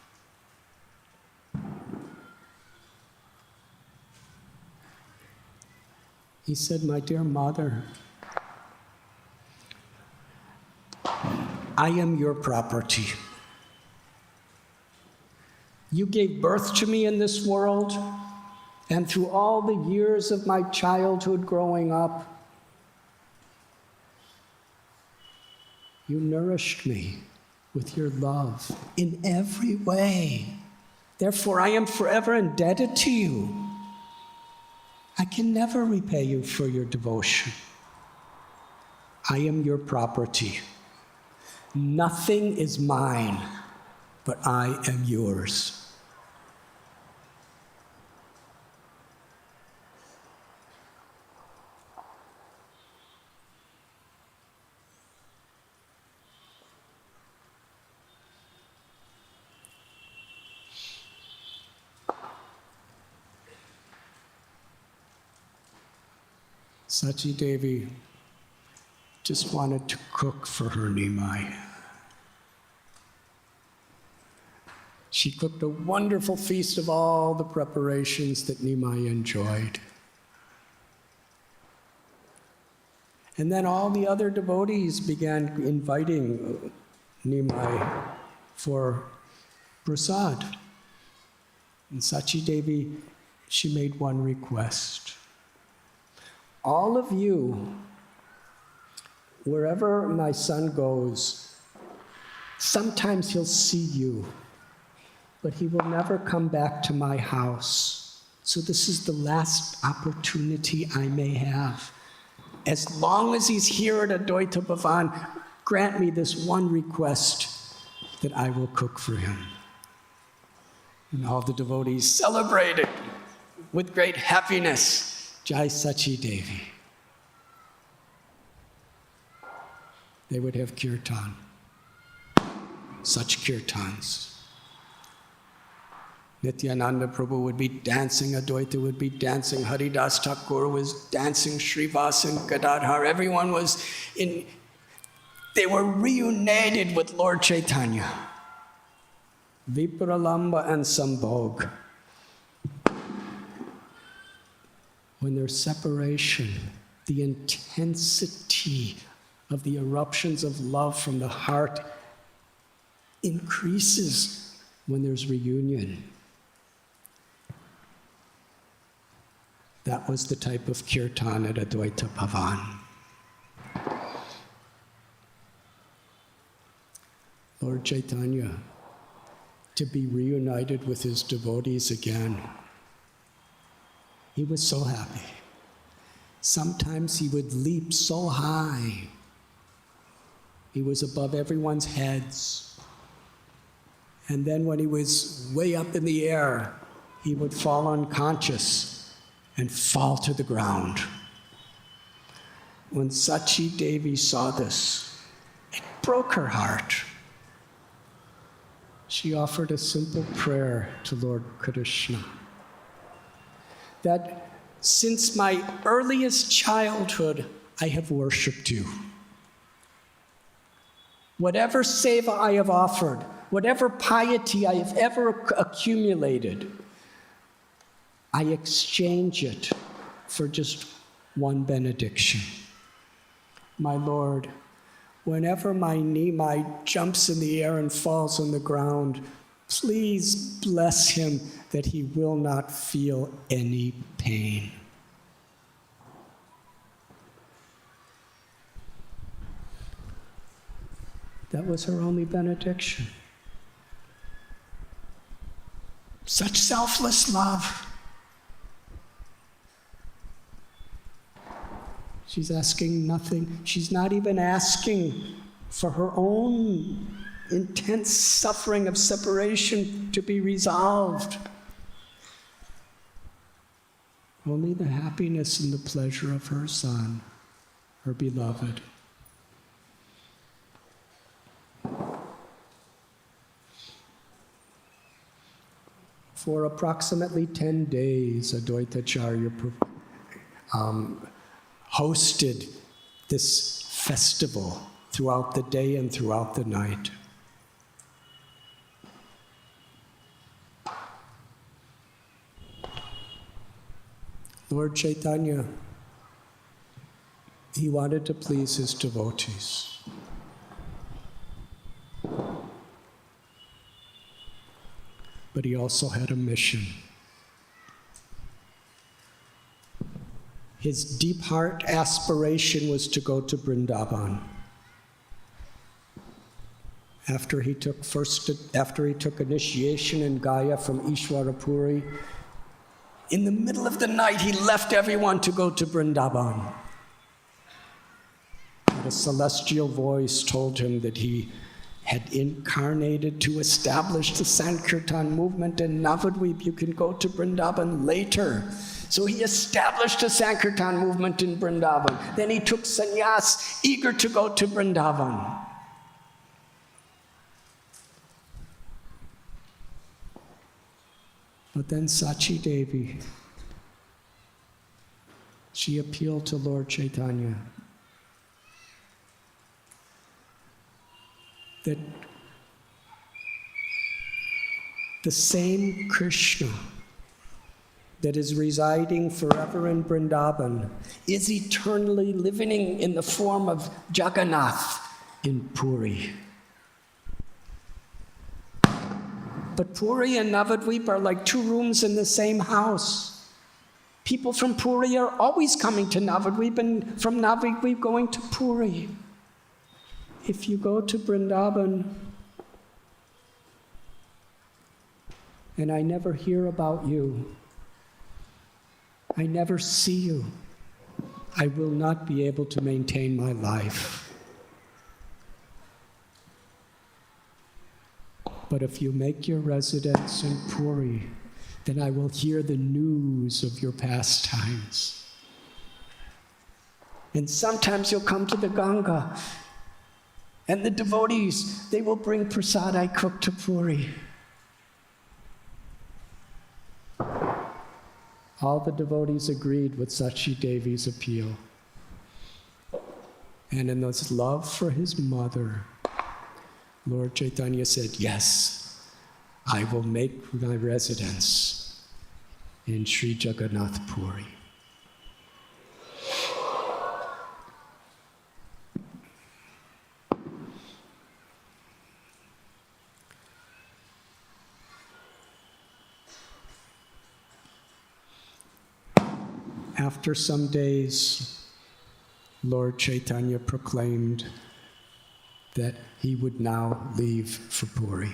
He said, "My dear mother, I am your property. You gave birth to me in this world, and through all the years of my childhood growing up, you nourished me with your love in every way. Therefore, I am forever indebted to you. I can never repay you for your devotion. I am your property. Nothing is mine, but I am yours." Sachi Devi just wanted to cook for her Nimai. She cooked a wonderful feast of all the preparations that Nimai enjoyed. And then all the other devotees began inviting Nimai for prasad. And Sachi Devi, she made one request. All of you, wherever my son goes, sometimes he'll see you, but he will never come back to my house. So this is the last opportunity I may have. As long as he's here at Advaita Bhavan, grant me this one request that I will cook for him. And all the devotees celebrated with great happiness. Jai Sachi Devi. They would have kirtan. such kirtans. Nityananda Prabhu would be dancing, Advaita would be dancing, Haridas Thakur was dancing, Srivas and Gadadhar, everyone was they were reunited with Lord Chaitanya. Vipralamba and Sambhog. When there's separation, the intensity of the eruptions of love from the heart increases when there's reunion. That was the type of kirtan at Advaita Bhavan. Lord Chaitanya, to be reunited with his devotees again, he was so happy. Sometimes he would leap so high. He was above everyone's heads. And then when he was way up in the air, he would fall unconscious and fall to the ground. When Sachi Devi saw this, it broke her heart. She offered a simple prayer to Lord Krishna, that since my earliest childhood, I have worshipped you. Whatever seva I have offered, whatever piety I have ever accumulated, I exchange it for just one benediction. My Lord, whenever my Nimai jumps in the air and falls on the ground, please bless him that he will not feel any pain. That was her only benediction. Such selfless love. She's asking nothing. She's not even asking for her own intense suffering of separation to be resolved. Only the happiness and the pleasure of her son, her beloved. For approximately 10 days, Advaitacharya hosted this festival throughout the day and throughout the night. Lord Chaitanya, he wanted to please his devotees. But he also had a mission. His deep heart aspiration was to go to Vrindavan. After he took initiation in Gaya from Ishwarapuri, in the middle of the night, he left everyone to go to Vrindavan. And a celestial voice told him that he had incarnated to establish the Sankirtan movement in Navadvip. You can go to Vrindavan later. So he established a Sankirtan movement in Vrindavan. Then he took sannyas, eager to go to Vrindavan. But then Sachi Devi, she appealed to Lord Chaitanya that the same Krishna that is residing forever in Vrindavan is eternally living in the form of Jagannath in Puri. But Puri and Navadvip are like two rooms in the same house. People from Puri are always coming to Navadvip, and from Navadvip going to Puri. If you go to Vrindavan, and I never hear about you, I never see you, I will not be able to maintain my life. But if you make your residence in Puri, then I will hear the news of your pastimes. And sometimes you'll come to the Ganga, And the devotees, they will bring prasadai cooked to Puri. All the devotees agreed with Sachi Devi's appeal. And in his love for his mother, Lord Chaitanya said, yes, I will make my residence in Shree Jagannath Puri. After some days, Lord Chaitanya proclaimed that he would now leave for Puri.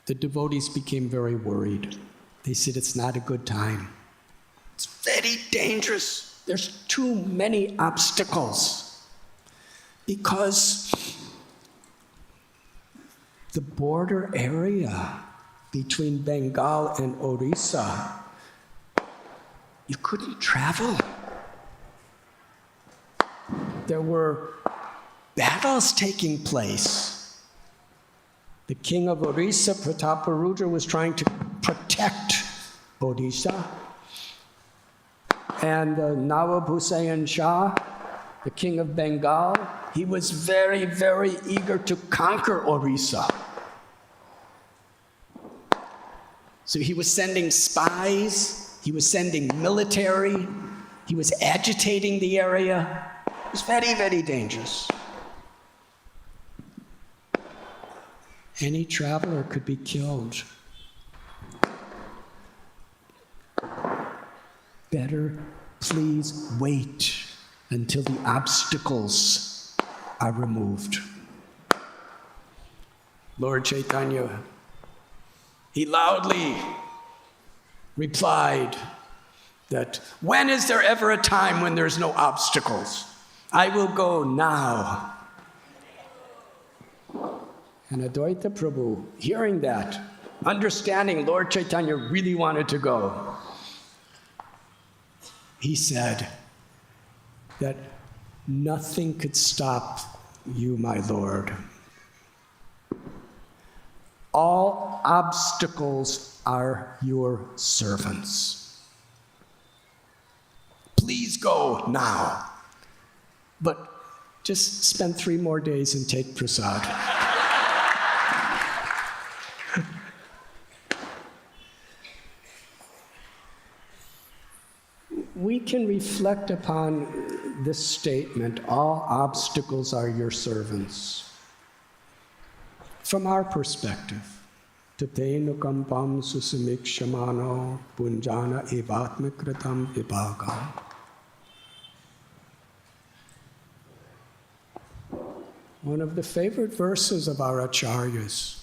The devotees became very worried. They said, it's not a good time. It's very dangerous. There's too many obstacles. Because the border area between Bengal and Odisha, you couldn't travel. There were battles taking place. The king of Odisha, Prataparudra, was trying to protect Odisha. And Nawab Hussain Shah, the king of Bengal, he was very, very eager to conquer Odisha. So he was sending spies, he was sending military, he was agitating the area. It was very, very dangerous. Any traveler could be killed. Better please wait until the obstacles are removed. Lord Chaitanya, he loudly replied that, when is there ever a time when there's no obstacles? I will go now. And Advaita Prabhu, hearing that, understanding Lord Chaitanya really wanted to go, he said that nothing could stop you, my Lord. All obstacles are your servants. Please go now. But just spend 3 more days and take prasad. We can reflect upon this statement, all obstacles are your servants, from our perspective. Tatenu kampam susamikshamano punjana evatmikritam vibhagam. One of the favorite verses of our acharyas,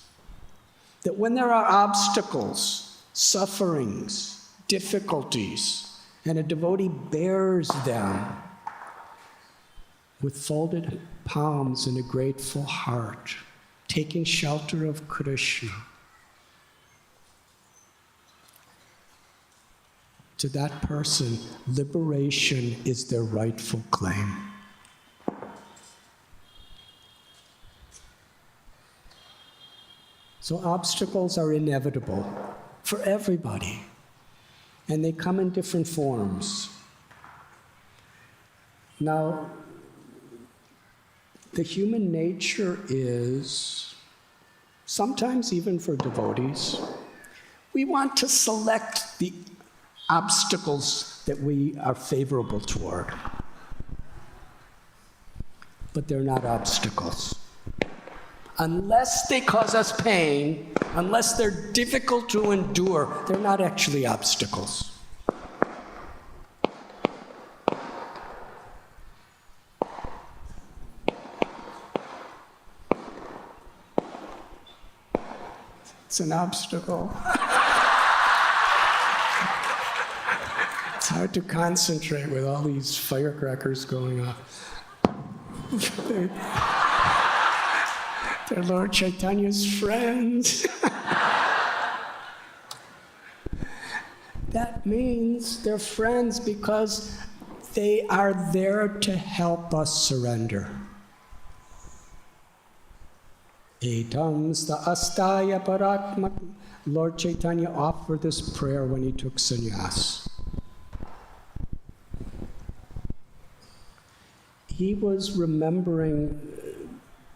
that when there are obstacles, sufferings, difficulties, and a devotee bears them with folded palms and a grateful heart, taking shelter of Krishna, to that person, liberation is their rightful claim. So obstacles are inevitable for everybody. And they come in different forms. Now, the human nature is, sometimes even for devotees, we want to select the obstacles that we are favorable toward. But they're not obstacles. Unless they cause us pain, unless they're difficult to endure, they're not actually obstacles. It's an obstacle. It's hard to concentrate with all these firecrackers going off. They're Lord Chaitanya's friends. That means they're friends because they are there to help us surrender. Etam sta astaya paratma. Lord Chaitanya offered this prayer when he took sannyas. He was remembering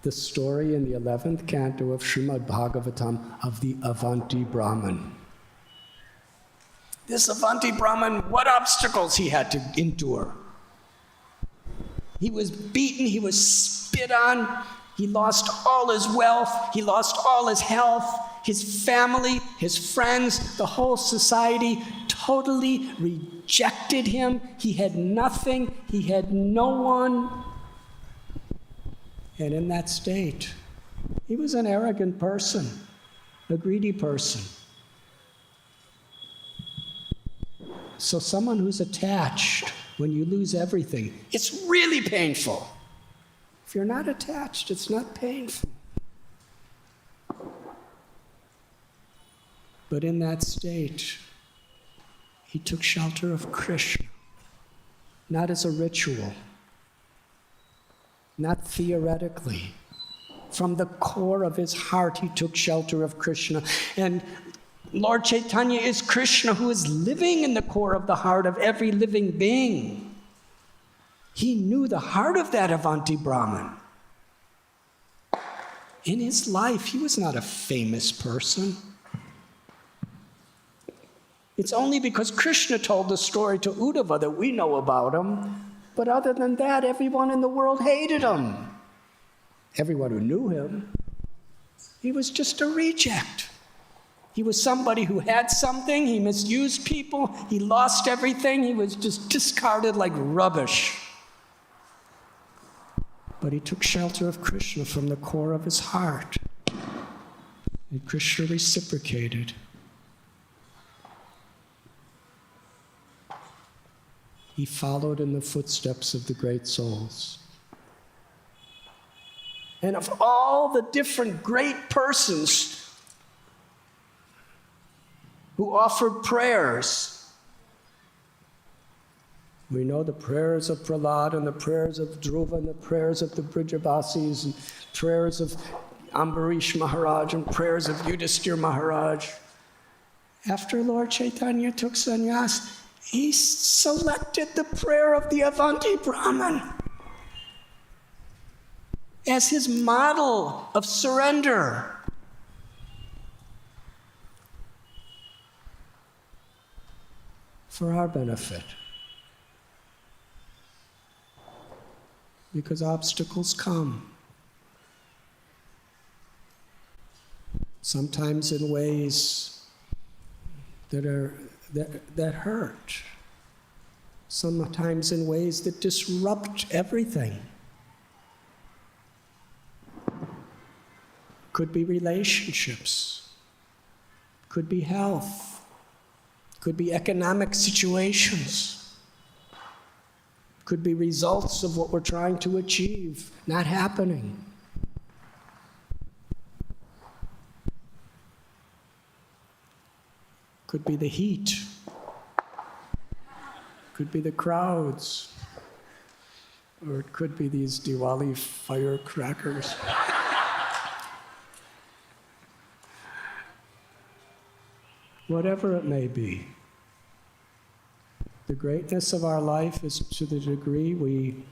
the story in the 11th canto of Srimad Bhagavatam of the Avanti Brahman. This Avanti Brahman, what obstacles he had to endure. He was beaten, he was spit on, he lost all his wealth, he lost all his health, his family, his friends, the whole society totally rejected him. He had nothing, he had no one. And in that state, he was an arrogant person, a greedy person. So someone who's attached, when you lose everything, it's really painful. If you're not attached, it's not painful. But in that state, he took shelter of Krishna, not as a ritual, not theoretically. From the core of his heart, he took shelter of Krishna. And Lord Chaitanya is Krishna, who is living in the core of the heart of every living being. He knew the heart of that Avanti Brahman. In his life, he was not a famous person. It's only because Krishna told the story to Uddhava that we know about him. But other than that, everyone in the world hated him. Everyone who knew him. He was just a reject. He was somebody who had something, he misused people, he lost everything, he was just discarded like rubbish. But he took shelter of Krishna from the core of his heart. And Krishna reciprocated. He followed in the footsteps of the great souls. And of all the different great persons who offered prayers, we know the prayers of Prahlad and the prayers of Dhruva and the prayers of the Brijavasis and prayers of Ambarish Maharaj and prayers of Yudhishthira Maharaj. After Lord Chaitanya took sannyas, he selected the prayer of the Avanti Brahman as his model of surrender. For our benefit. Because obstacles come. Sometimes in ways that hurt. Sometimes in ways that disrupt everything. Could be relationships. Could be health. Could be economic situations. Could be results of what we're trying to achieve not happening. Could be the heat. Could be the crowds. Or it could be these Diwali firecrackers. Whatever it may be. The greatness of our life is to the degree we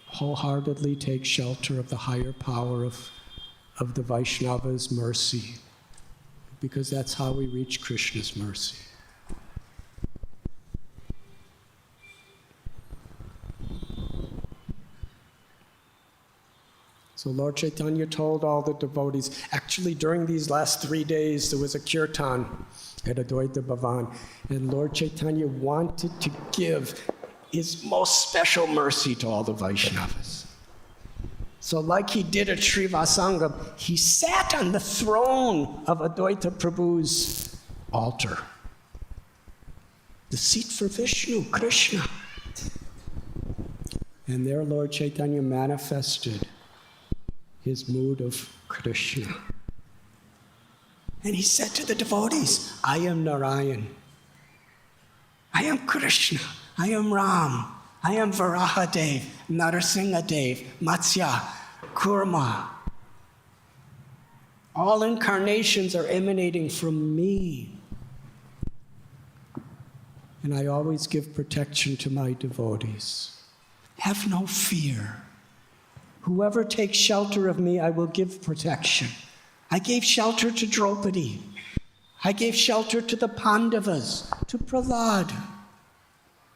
wholeheartedly take shelter of the higher power of the Vaishnava's mercy, because that's how we reach Krishna's mercy. So Lord Chaitanya told all the devotees, actually during these last 3 days there was a kirtan at Advaita Bhavan, and Lord Chaitanya wanted to give his most special mercy to all the Vaishnavas. So like he did at Srivasangam, he sat on the throne of Advaita Prabhu's altar. The seat for Vishnu, Krishna. And there Lord Chaitanya manifested his mood of Krishna. And he said to the devotees, I am Narayan. I am Krishna. I am Ram. I am Varahadev, Narasimhadev, Matsya, Kurma. All incarnations are emanating from me. And I always give protection to my devotees. Have no fear. Whoever takes shelter of me, I will give protection. I gave shelter to Draupadi. I gave shelter to the Pandavas, to Prahlad,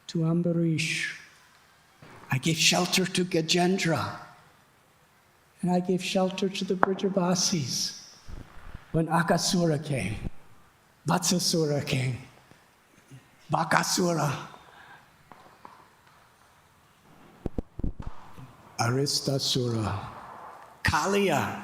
to Ambarish. I gave shelter to Gajendra. And I gave shelter to the Brajavasis when Akasura came, Vatsasura came, Bakasura, Aristasura, Kaliya.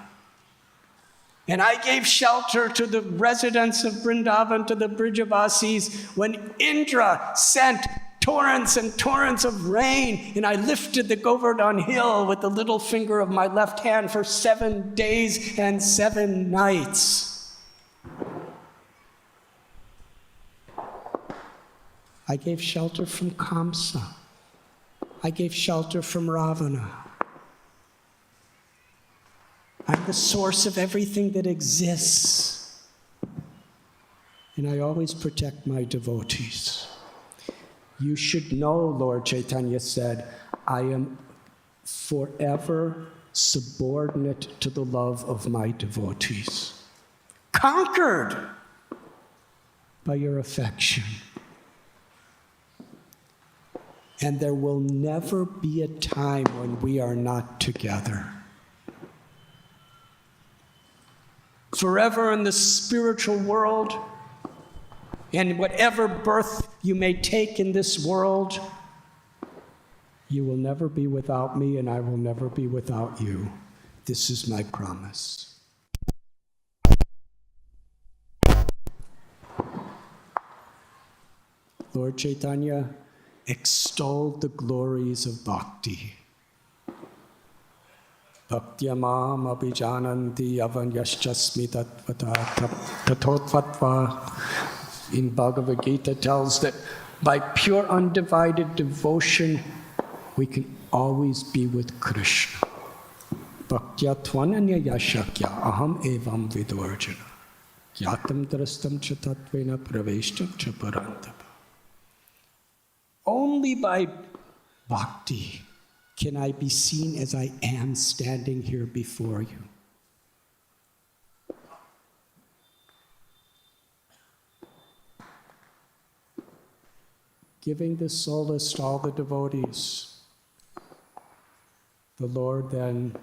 And I gave shelter to the residents of Vrindavan, to the Brajavasis, when Indra sent torrents and torrents of rain, and I lifted the Govardhan hill with the little finger of my left hand for 7 days and 7 nights. I gave shelter from Kamsa. I gave shelter from Ravana. I'm the source of everything that exists. And I always protect my devotees. You should know, Lord Chaitanya said, I am forever subordinate to the love of my devotees, conquered by your affection. And there will never be a time when we are not together. Forever in the spiritual world, and whatever birth you may take in this world, you will never be without me, and I will never be without you. This is my promise. Lord Chaitanya extolled the glories of bhakti. Bhaktyamam abhijananti avanyaschasmi tatvata tatotvatva. In Bhagavad Gita tells that by pure undivided devotion, we can always be with Krishna. Bhaktya tvananya yashakya aham evam vidorjana. Yatam drastam cha tatvena praveshtam cha parantapa. Only by bhakti can I be seen as I am standing here before you. Giving this solace to all the devotees, the Lord then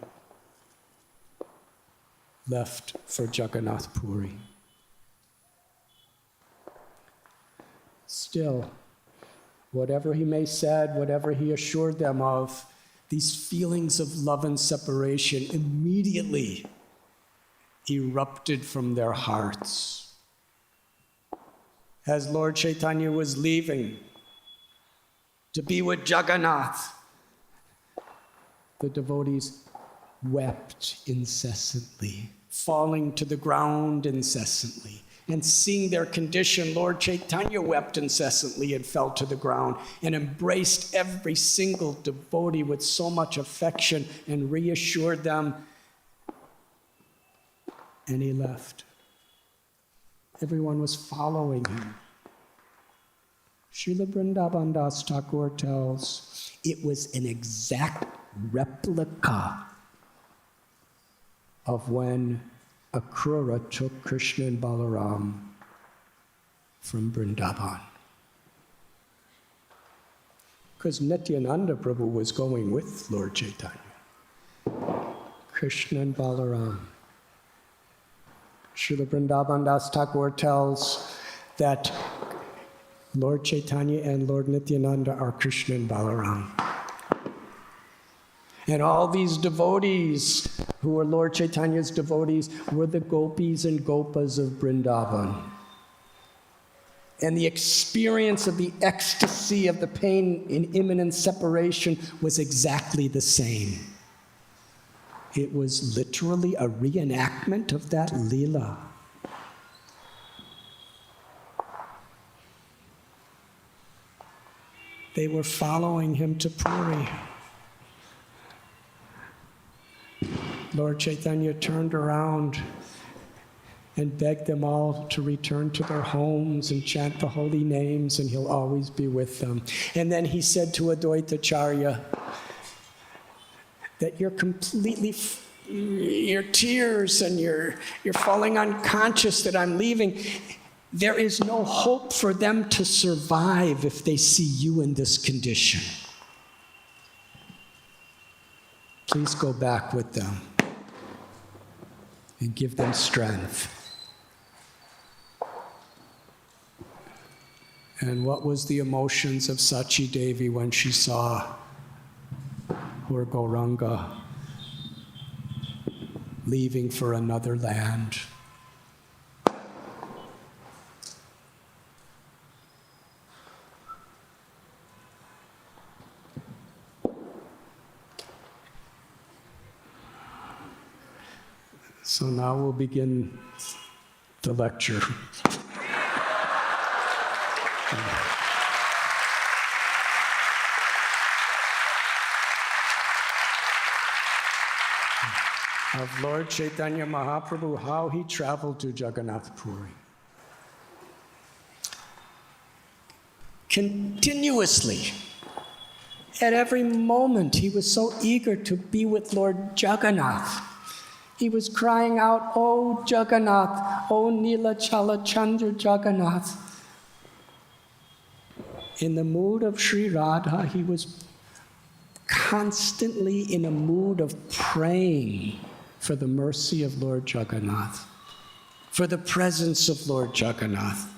left for Jagannath Puri. Still, whatever he may said, whatever he assured them of, these feelings of love and separation immediately erupted from their hearts. As Lord Chaitanya was leaving to be with Jagannath, the devotees wept incessantly, falling to the ground incessantly. And seeing their condition, Lord Chaitanya wept incessantly and fell to the ground and embraced every single devotee with so much affection and reassured them. And he left. Everyone was following him. Srila Vrindavan Das Thakur tells, it was an exact replica of when Akrura took Krishna and Balaram from Vrindavan. Because Nityananda Prabhu was going with Lord Chaitanya. Krishna and Balaram. Srila Vrindavan Das Thakur tells that Lord Chaitanya and Lord Nityananda are Krishna and Balaram. And all these devotees who were Lord Chaitanya's devotees were the gopis and gopas of Vrindavan. And the experience of the ecstasy of the pain in imminent separation was exactly the same. It was literally a reenactment of that Lila. They were following him to Puri. Lord Chaitanya turned around and beg them all to return to their homes and chant the holy names, and he'll always be with them. And then he said to Advaitacharya that you're completely, your tears and you're falling unconscious that I'm leaving. There is no hope for them to survive if they see you in this condition. Please go back with them and give them strength. And what was the emotions of Sachi Devi when she saw her Gauranga leaving for another land? So now we'll begin the lecture. Of Lord Chaitanya Mahaprabhu, how he traveled to Jagannath Puri. Continuously, at every moment, he was so eager to be with Lord Jagannath. He was crying out, "Oh Jagannath, oh Nila Chala Chandra Jagannath." In the mood of Sri Radha, he was constantly in a mood of praying for the mercy of Lord Jagannath, for the presence of Lord Jagannath.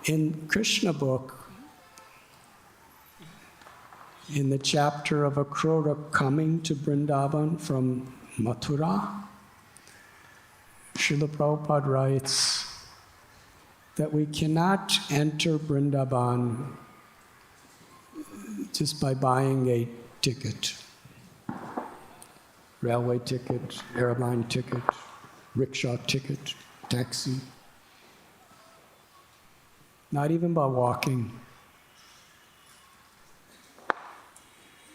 In Krishna book, in the chapter of Akrura coming to Vrindavan from Mathura, Srila Prabhupada writes that we cannot enter Vrindavan just by buying a ticket. Railway ticket, airline ticket, rickshaw ticket, taxi. Not even by walking.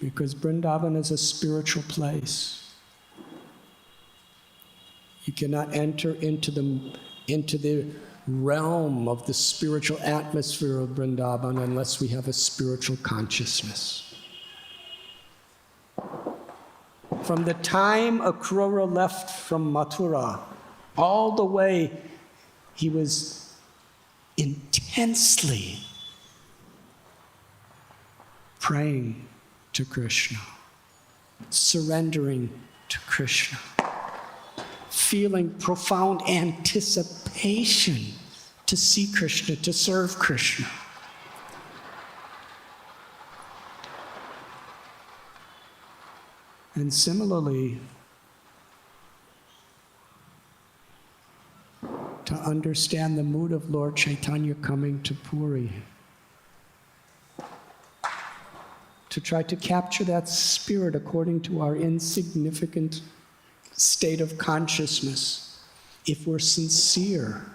Because Vrindavan is a spiritual place. You cannot enter into the realm of the spiritual atmosphere of Vrindavan unless we have a spiritual consciousness. From the time Akrura left from Mathura, all the way he was intensely praying to Krishna, surrendering to Krishna, feeling profound anticipation to see Krishna, to serve Krishna. And similarly, to understand the mood of Lord Chaitanya coming to Puri, to try to capture that spirit according to our insignificant state of consciousness. If we're sincere,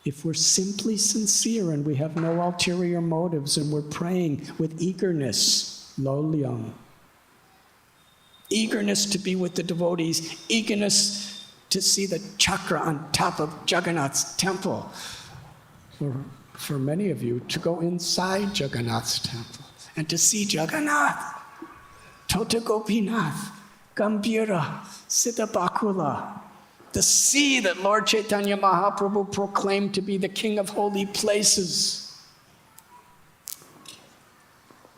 if we're simply sincere and we have no ulterior motives and we're praying with eagerness, lolyam, eagerness to be with the devotees, eagerness to see the chakra on top of Jagannath's temple. For many of you, to go inside Jagannath's temple and to see Jagannath, Tota Gopinath, Gambhira, Siddha Bakula, the sea that Lord Chaitanya Mahaprabhu proclaimed to be the king of holy places.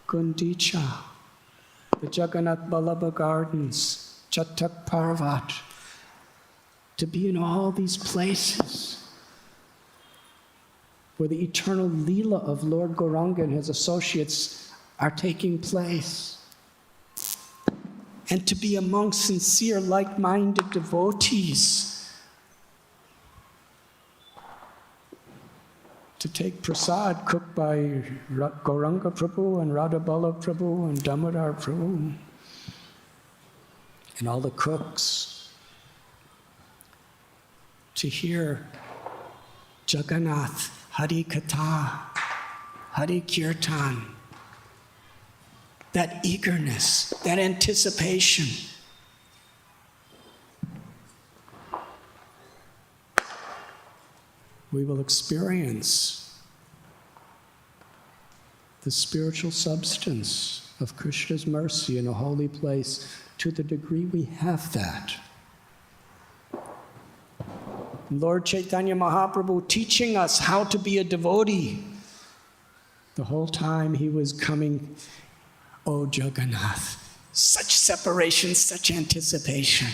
Gundicha, the Jagannath Vallabha Gardens, Chatak Parvat, to be in all these places where the eternal Lila of Lord Gauranga and his associates are taking place. And to be among sincere, like-minded devotees. To take prasad cooked by Gauranga Prabhu and Radhabala Prabhu and Damodar Prabhu and all the cooks. To hear Jagannath, Hari Katha, Hari Kirtan, that eagerness, that anticipation, we will experience the spiritual substance of Krishna's mercy in a holy place to the degree we have that. Lord Chaitanya Mahaprabhu teaching us how to be a devotee. The whole time he was coming, oh Jagannath, such separation, such anticipation.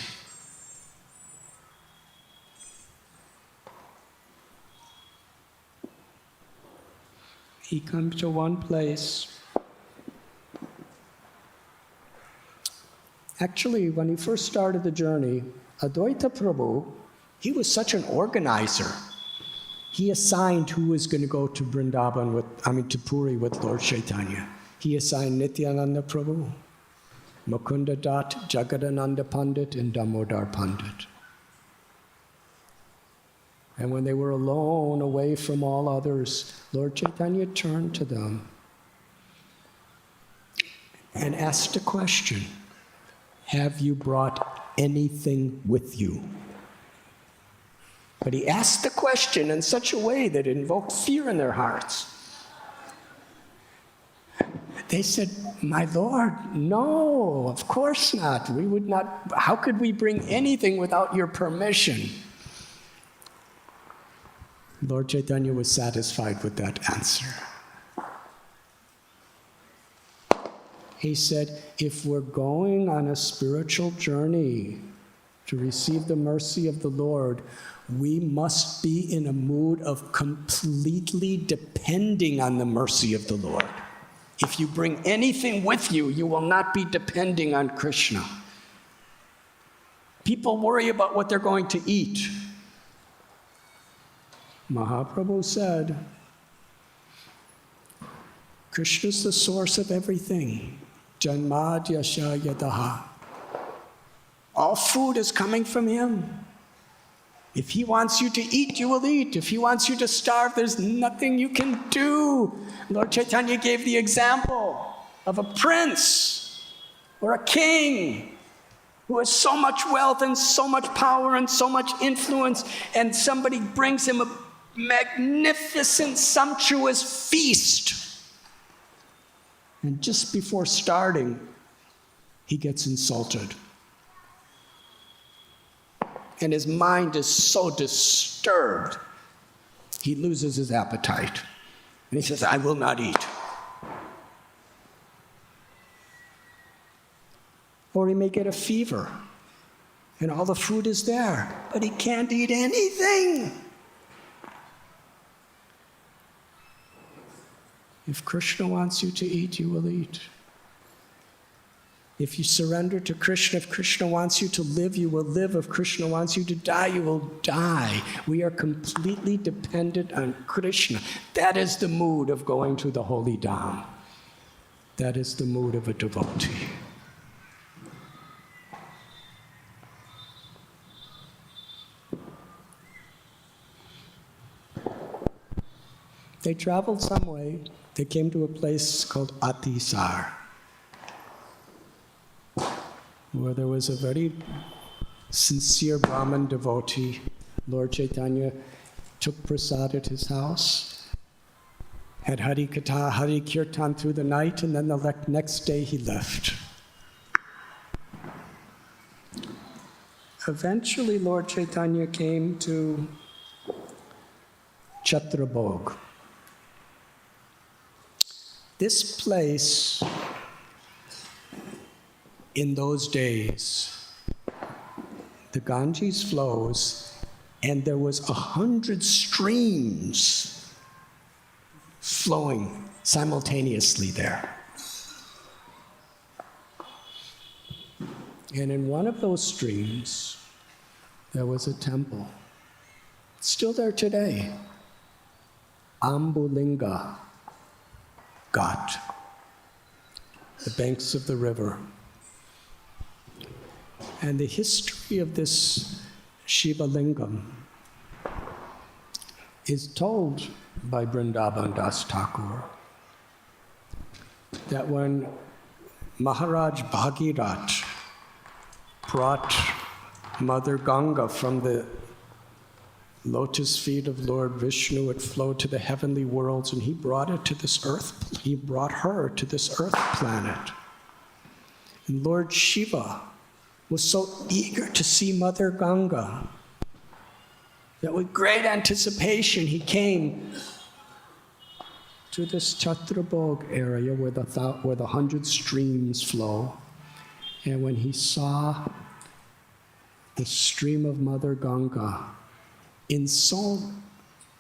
He comes to one place. Actually, when he first started the journey, Advaita Prabhu, he was such an organizer. He assigned who was going to go to to Puri with Lord Chaitanya. He assigned Nityananda Prabhu, Mukunda Dutt, Jagadananda Pandit, and Damodar Pandit. And when they were alone, away from all others, Lord Chaitanya turned to them and asked a question. Have you brought anything with you? But he asked the question in such a way that it invoked fear in their hearts. They said, my Lord, no, of course not. We would not. How could we bring anything without your permission? Lord Chaitanya was satisfied with that answer. He said, if we're going on a spiritual journey to receive the mercy of the Lord, we must be in a mood of completely depending on the mercy of the Lord. If you bring anything with you, you will not be depending on Krishna. People worry about what they're going to eat. Mahaprabhu said, Krishna's the source of everything. Janmadhyasya yadaha. All food is coming from him. If he wants you to eat, you will eat. If he wants you to starve, there's nothing you can do. Lord Chaitanya gave the example of a prince or a king who has so much wealth and so much power and so much influence, and somebody brings him a magnificent, sumptuous feast. And just before starting, he gets insulted. And his mind is so disturbed, he loses his appetite. And he says, I will not eat. Or he may get a fever, and all the food is there, but he can't eat anything. If Krishna wants you to eat, you will eat. If you surrender to Krishna, if Krishna wants you to live, you will live. If Krishna wants you to die, you will die. We are completely dependent on Krishna. That is the mood of going to the holy dham. That is the mood of a devotee. They traveled some way. They came to a place called Atisar, where there was a very sincere Brahmin devotee. Lord Chaitanya took prasad at his house, had Hari Katha, Hari Kirtan through the night, and then the next day he left. Eventually, Lord Chaitanya came to Chhatrabhog. This place, in those days, the Ganges flows, and there was 100 streams flowing simultaneously there. And in one of those streams, there was a temple. It's still there today. Ambulinga Ghat, the banks of the river. And the history of this Shiva Lingam is told by Vrindavan Das Thakur, that when Maharaj Bhagirath brought Mother Ganga from the lotus feet of Lord Vishnu, it flowed to the heavenly worlds, and he brought it to this earth. He brought her to this earth planet. And Lord Shiva was so eager to see Mother Ganga that with great anticipation he came to this Chaturabhog area where the 100 streams flow. And when he saw the stream of Mother Ganga, in so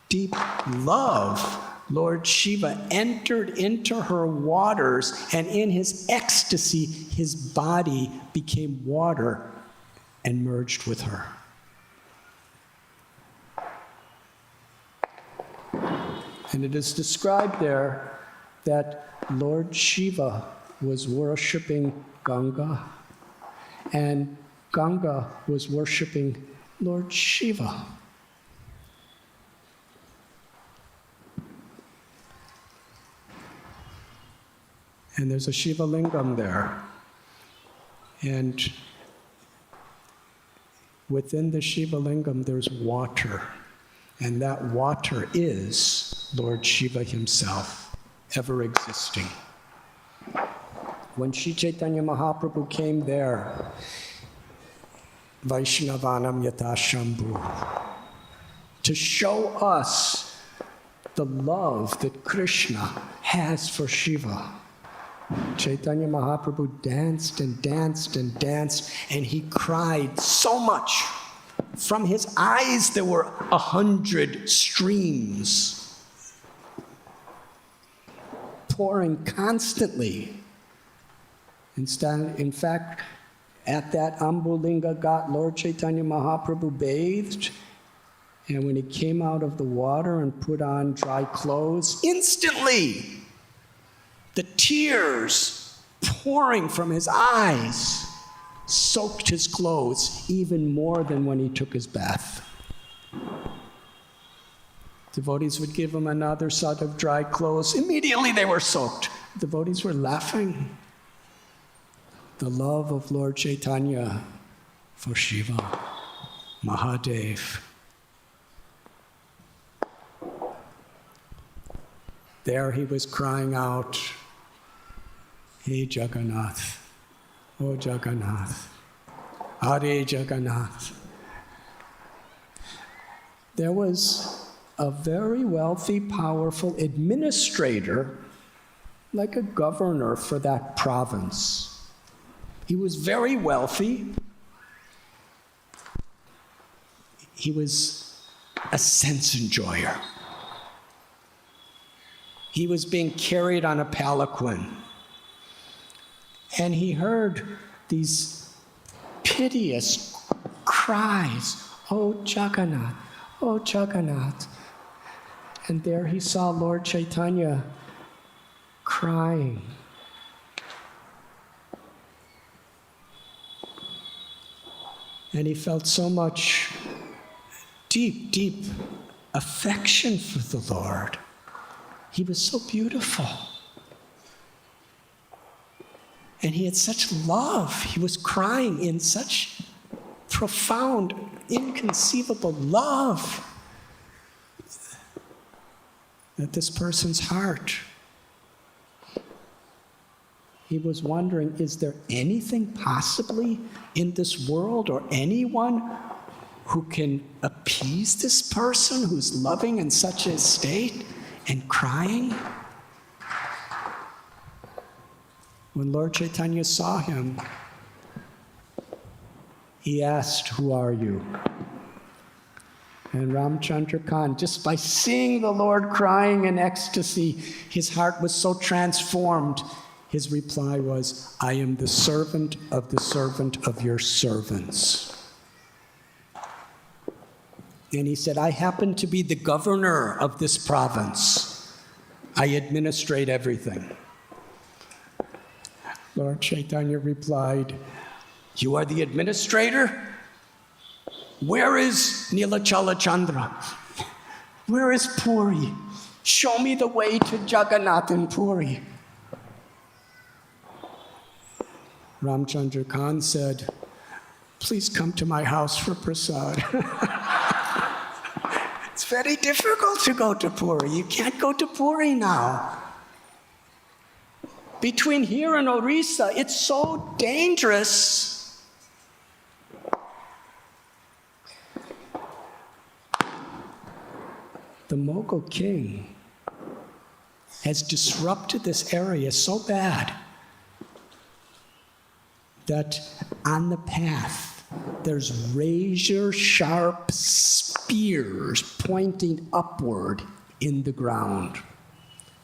deep love, Lord Shiva entered into her waters, and in his ecstasy, his body became water and merged with her. And it is described there that Lord Shiva was worshiping Ganga, and Ganga was worshiping Lord Shiva. And there's a Shiva Lingam there. And within the Shiva Lingam, there's water. And that water is Lord Shiva himself, ever existing. When Sri Chaitanya Mahaprabhu came there, Vaishnavanam Yata Shambhu, to show us the love that Krishna has for Shiva, Chaitanya Mahaprabhu danced and danced and danced, and he cried so much. From his eyes there were 100 streams pouring constantly. In fact, at that Ambulinga Ghat, Lord Chaitanya Mahaprabhu bathed, and when he came out of the water and put on dry clothes, instantly the tears pouring from his eyes soaked his clothes even more than when he took his bath. Devotees would give him another set of dry clothes. Immediately they were soaked. Devotees were laughing. The love of Lord Chaitanya for Shiva, Mahadev. There he was crying out, "Hey Jagannath, oh Jagannath, Adi Jagannath." There was a very wealthy, powerful administrator, like a governor for that province. He was very wealthy. He was a sense enjoyer. He was being carried on a palanquin. And he heard these piteous cries, "Oh Jagannath, oh Jagannath." And there he saw Lord Chaitanya crying. And he felt so much deep, deep affection for the Lord. He was so beautiful. And he had such love. He was crying in such profound, inconceivable love that this person's heart, he was wondering, is there anything possibly in this world or anyone who can appease this person who's loving in such a state and crying? When Lord Chaitanya saw him, he asked, "Who are you?" And Ramchandra Khan, just by seeing the Lord crying in ecstasy, his heart was so transformed. His reply was, "I am the servant of your servants." And he said, "I happen to be the governor of this province. I administrate everything." Lord Chaitanya replied, "You are the administrator? Where is Nilachala Chandra? Where is Puri? Show me the way to Jagannath in Puri." Ramchandra Khan said, "Please come to my house for prasad." very difficult to go to Puri. You can't go to Puri now. Between here and Odisha, it's so dangerous. The Mughal king has disrupted this area so bad that on the path there's razor-sharp spears pointing upward in the ground.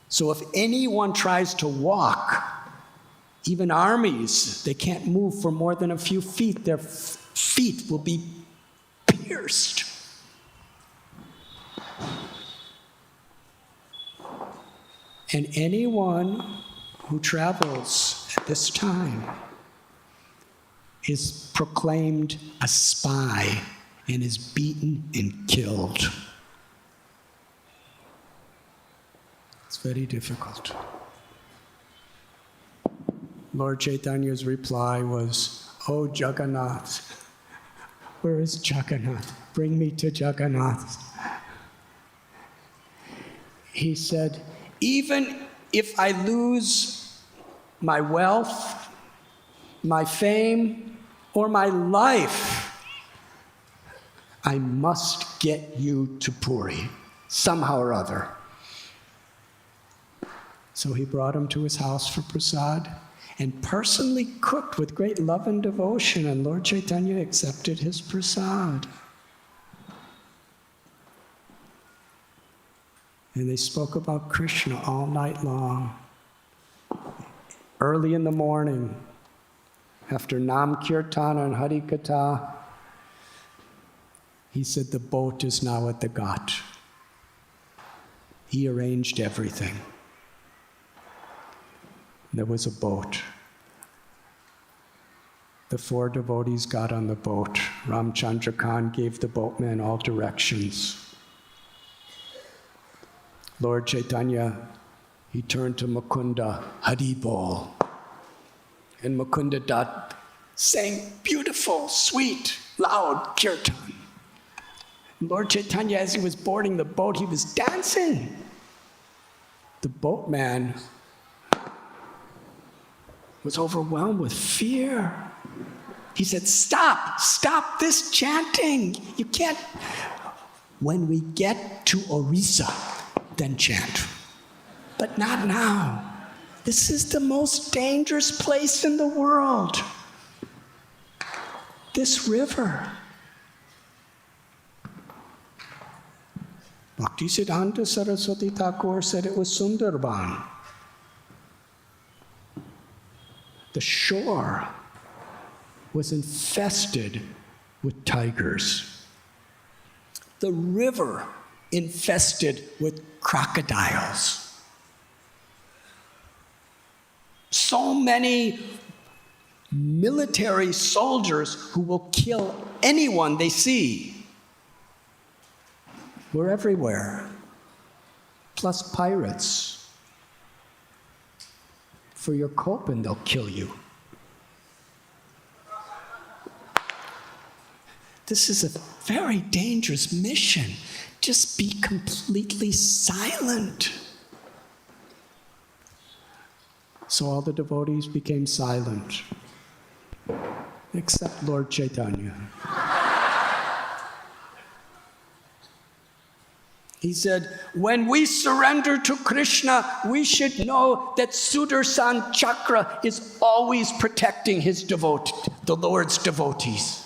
So if anyone tries to walk, even armies, they can't move for more than a few feet. Their feet will be pierced. And anyone who travels at this time is proclaimed a spy and is beaten and killed. It's very difficult. Lord Chaitanya's reply was, "Oh Jagannath, where is Jagannath? Bring me to Jagannath." He said, "Even if I lose my wealth, my fame, or my life, I must get you to Puri, somehow or other." So he brought him to his house for prasad and personally cooked with great love and devotion, and Lord Chaitanya accepted his prasad. And they spoke about Krishna all night long. Early in the morning, after Nam Kirtana and Hari Katha, he said, "The boat is now at the ghat." He arranged everything. There was a boat. The 4 devotees got on the boat. Ramchandra Khan gave the boatman all directions. Lord Chaitanya, he turned to Mukunda, "Hari Bol." And Mukunda Dat sang beautiful, sweet, loud kirtan. Lord Chaitanya, as he was boarding the boat, he was dancing. The boatman was overwhelmed with fear. He said, stop this chanting. You can't. When we get to Odisha, then chant. But not now. This is the most dangerous place in the world. This river. Bhaktisiddhanta Saraswati Thakur said it was Sundarban. The shore was infested with tigers. The river infested with crocodiles. So many military soldiers who will kill anyone they see were everywhere, plus pirates. For your kopin, they'll kill you. This is a very dangerous mission. Just be completely silent. So all the devotees became silent, except Lord Chaitanya. He said, when we surrender to Krishna, we should know that Sudarshan Chakra is always protecting his the Lord's devotees.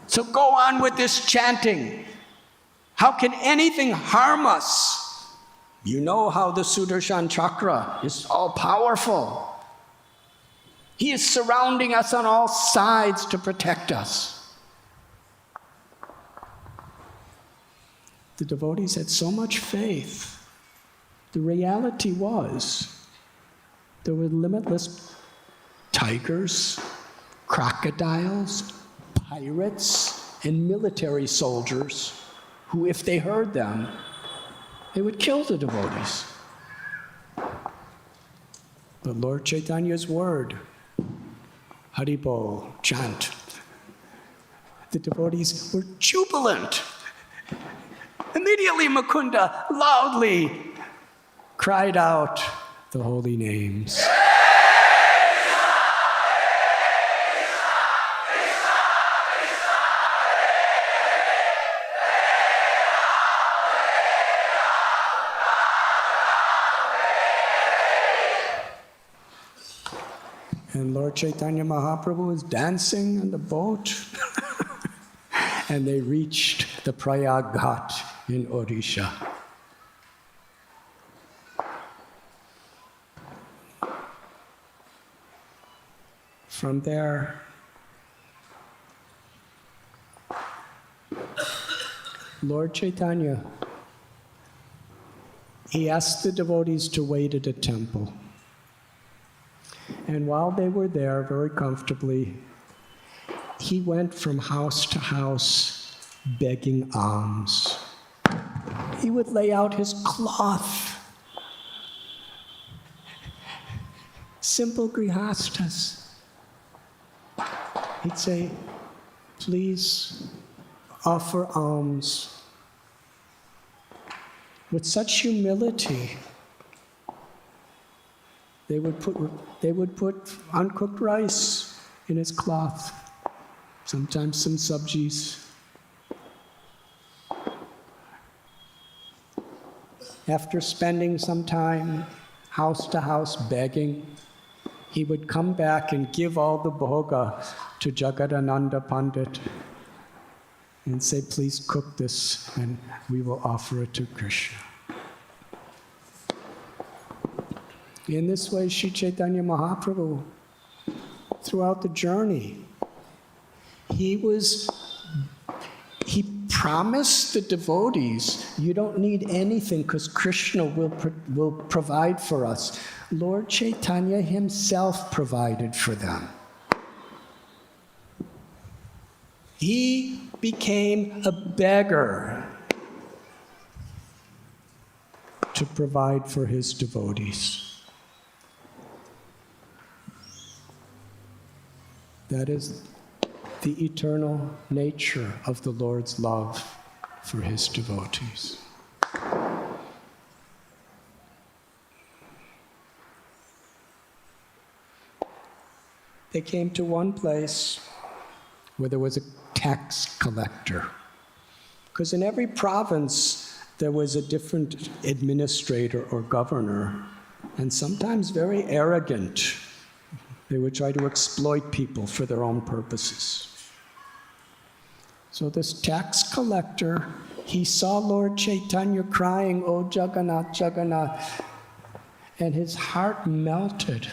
So go on with this chanting. How can anything harm us? You know how the Sudarshan Chakra is all-powerful. He is surrounding us on all sides to protect us. The devotees had so much faith. The reality was there were limitless tigers, crocodiles, pirates, and military soldiers who, if they heard them, they would kill the devotees. But Lord Chaitanya's word, Hari Bol, chant, the devotees were jubilant. Immediately Mukunda loudly cried out the holy names. And Lord Chaitanya Mahaprabhu was dancing on the boat. And they reached the Prayag Ghat in Odisha. From there, Lord Chaitanya, he asked the devotees to wait at a temple. And while they were there very comfortably, he went from house to house begging alms. He would lay out his cloth. Simple grihastas. He'd say, please offer alms. With such humility, they would put uncooked rice in his cloth, sometimes some sabjis. After spending some time house to house begging, he would come back and give all the bhoga to Jagadananda Pandit and say, please cook this and we will offer it to Krishna. In this way, Sri Chaitanya Mahaprabhu, throughout the journey, he promised the devotees, you don't need anything because Krishna will provide for us. Lord Chaitanya himself provided for them. He became a beggar to provide for his devotees. That is the eternal nature of the Lord's love for his devotees. They came to one place where there was a tax collector. Because in every province, there was a different administrator or governor, and sometimes very arrogant. They would try to exploit people for their own purposes. So this tax collector, he saw Lord Chaitanya crying, "Oh Jagannath, Jagannath," and his heart melted.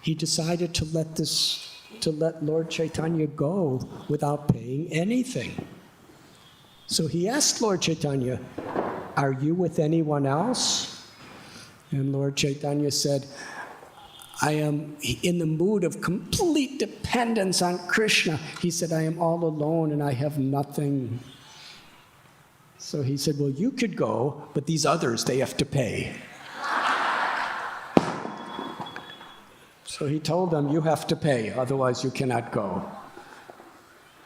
He decided to let Lord Chaitanya go without paying anything. So he asked Lord Chaitanya, "Are you with anyone else?" And Lord Chaitanya said, "I am in the mood of complete dependence on Krishna." He said, "I am all alone and I have nothing." So he said, "Well, you could go, but these others, they have to pay." So he told them, "You have to pay, otherwise you cannot go."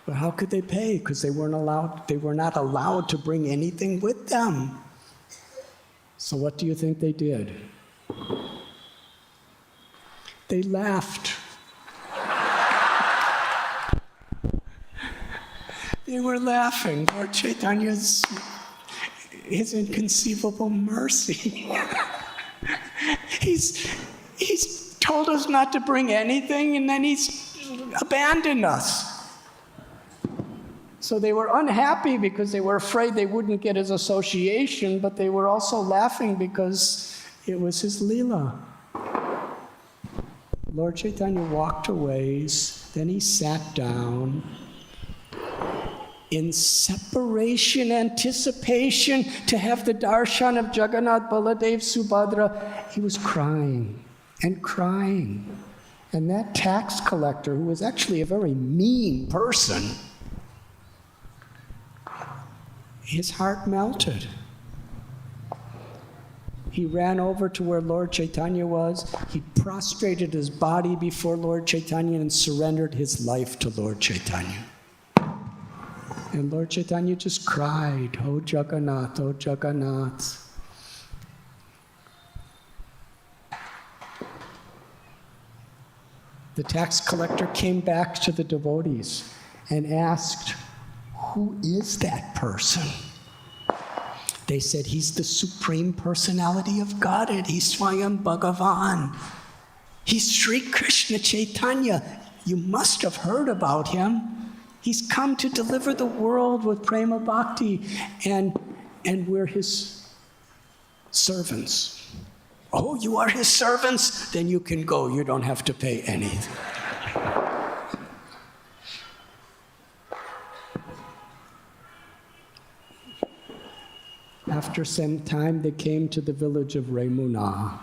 But how could they pay? Because they were not allowed to bring anything with them. So what do you think they did? They laughed. They were laughing. Lord Chaitanya's his inconceivable mercy. He's told us not to bring anything, and then he's abandoned us. So they were unhappy because they were afraid they wouldn't get his association, but they were also laughing because it was his Lila. Lord Chaitanya walked a ways, then he sat down. In separation, anticipation to have the darshan of Jagannath, Baladev, Subhadra, he was crying and crying. And that tax collector, who was actually a very mean person, his heart melted. He ran over to where Lord Chaitanya was. He prostrated his body before Lord Chaitanya and surrendered his life to Lord Chaitanya. And Lord Chaitanya just cried, "Oh Jagannath, oh Jagannath." The tax collector came back to the devotees and asked, "Who is that person?" They said, "He's the Supreme Personality of Godhead. He's Swayam Bhagavan. He's Sri Krishna Chaitanya. You must have heard about him. He's come to deliver the world with prema bhakti, and we're his servants." "Oh, you are his servants? Then you can go. You don't have to pay anything." After some time, they came to the village of Remuna.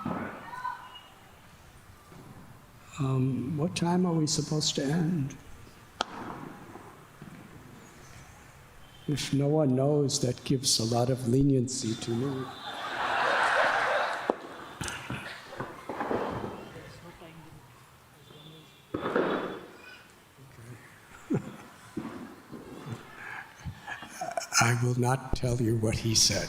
What time are we supposed to end? If no one knows, that gives a lot of leniency to me. I will not tell you what he said.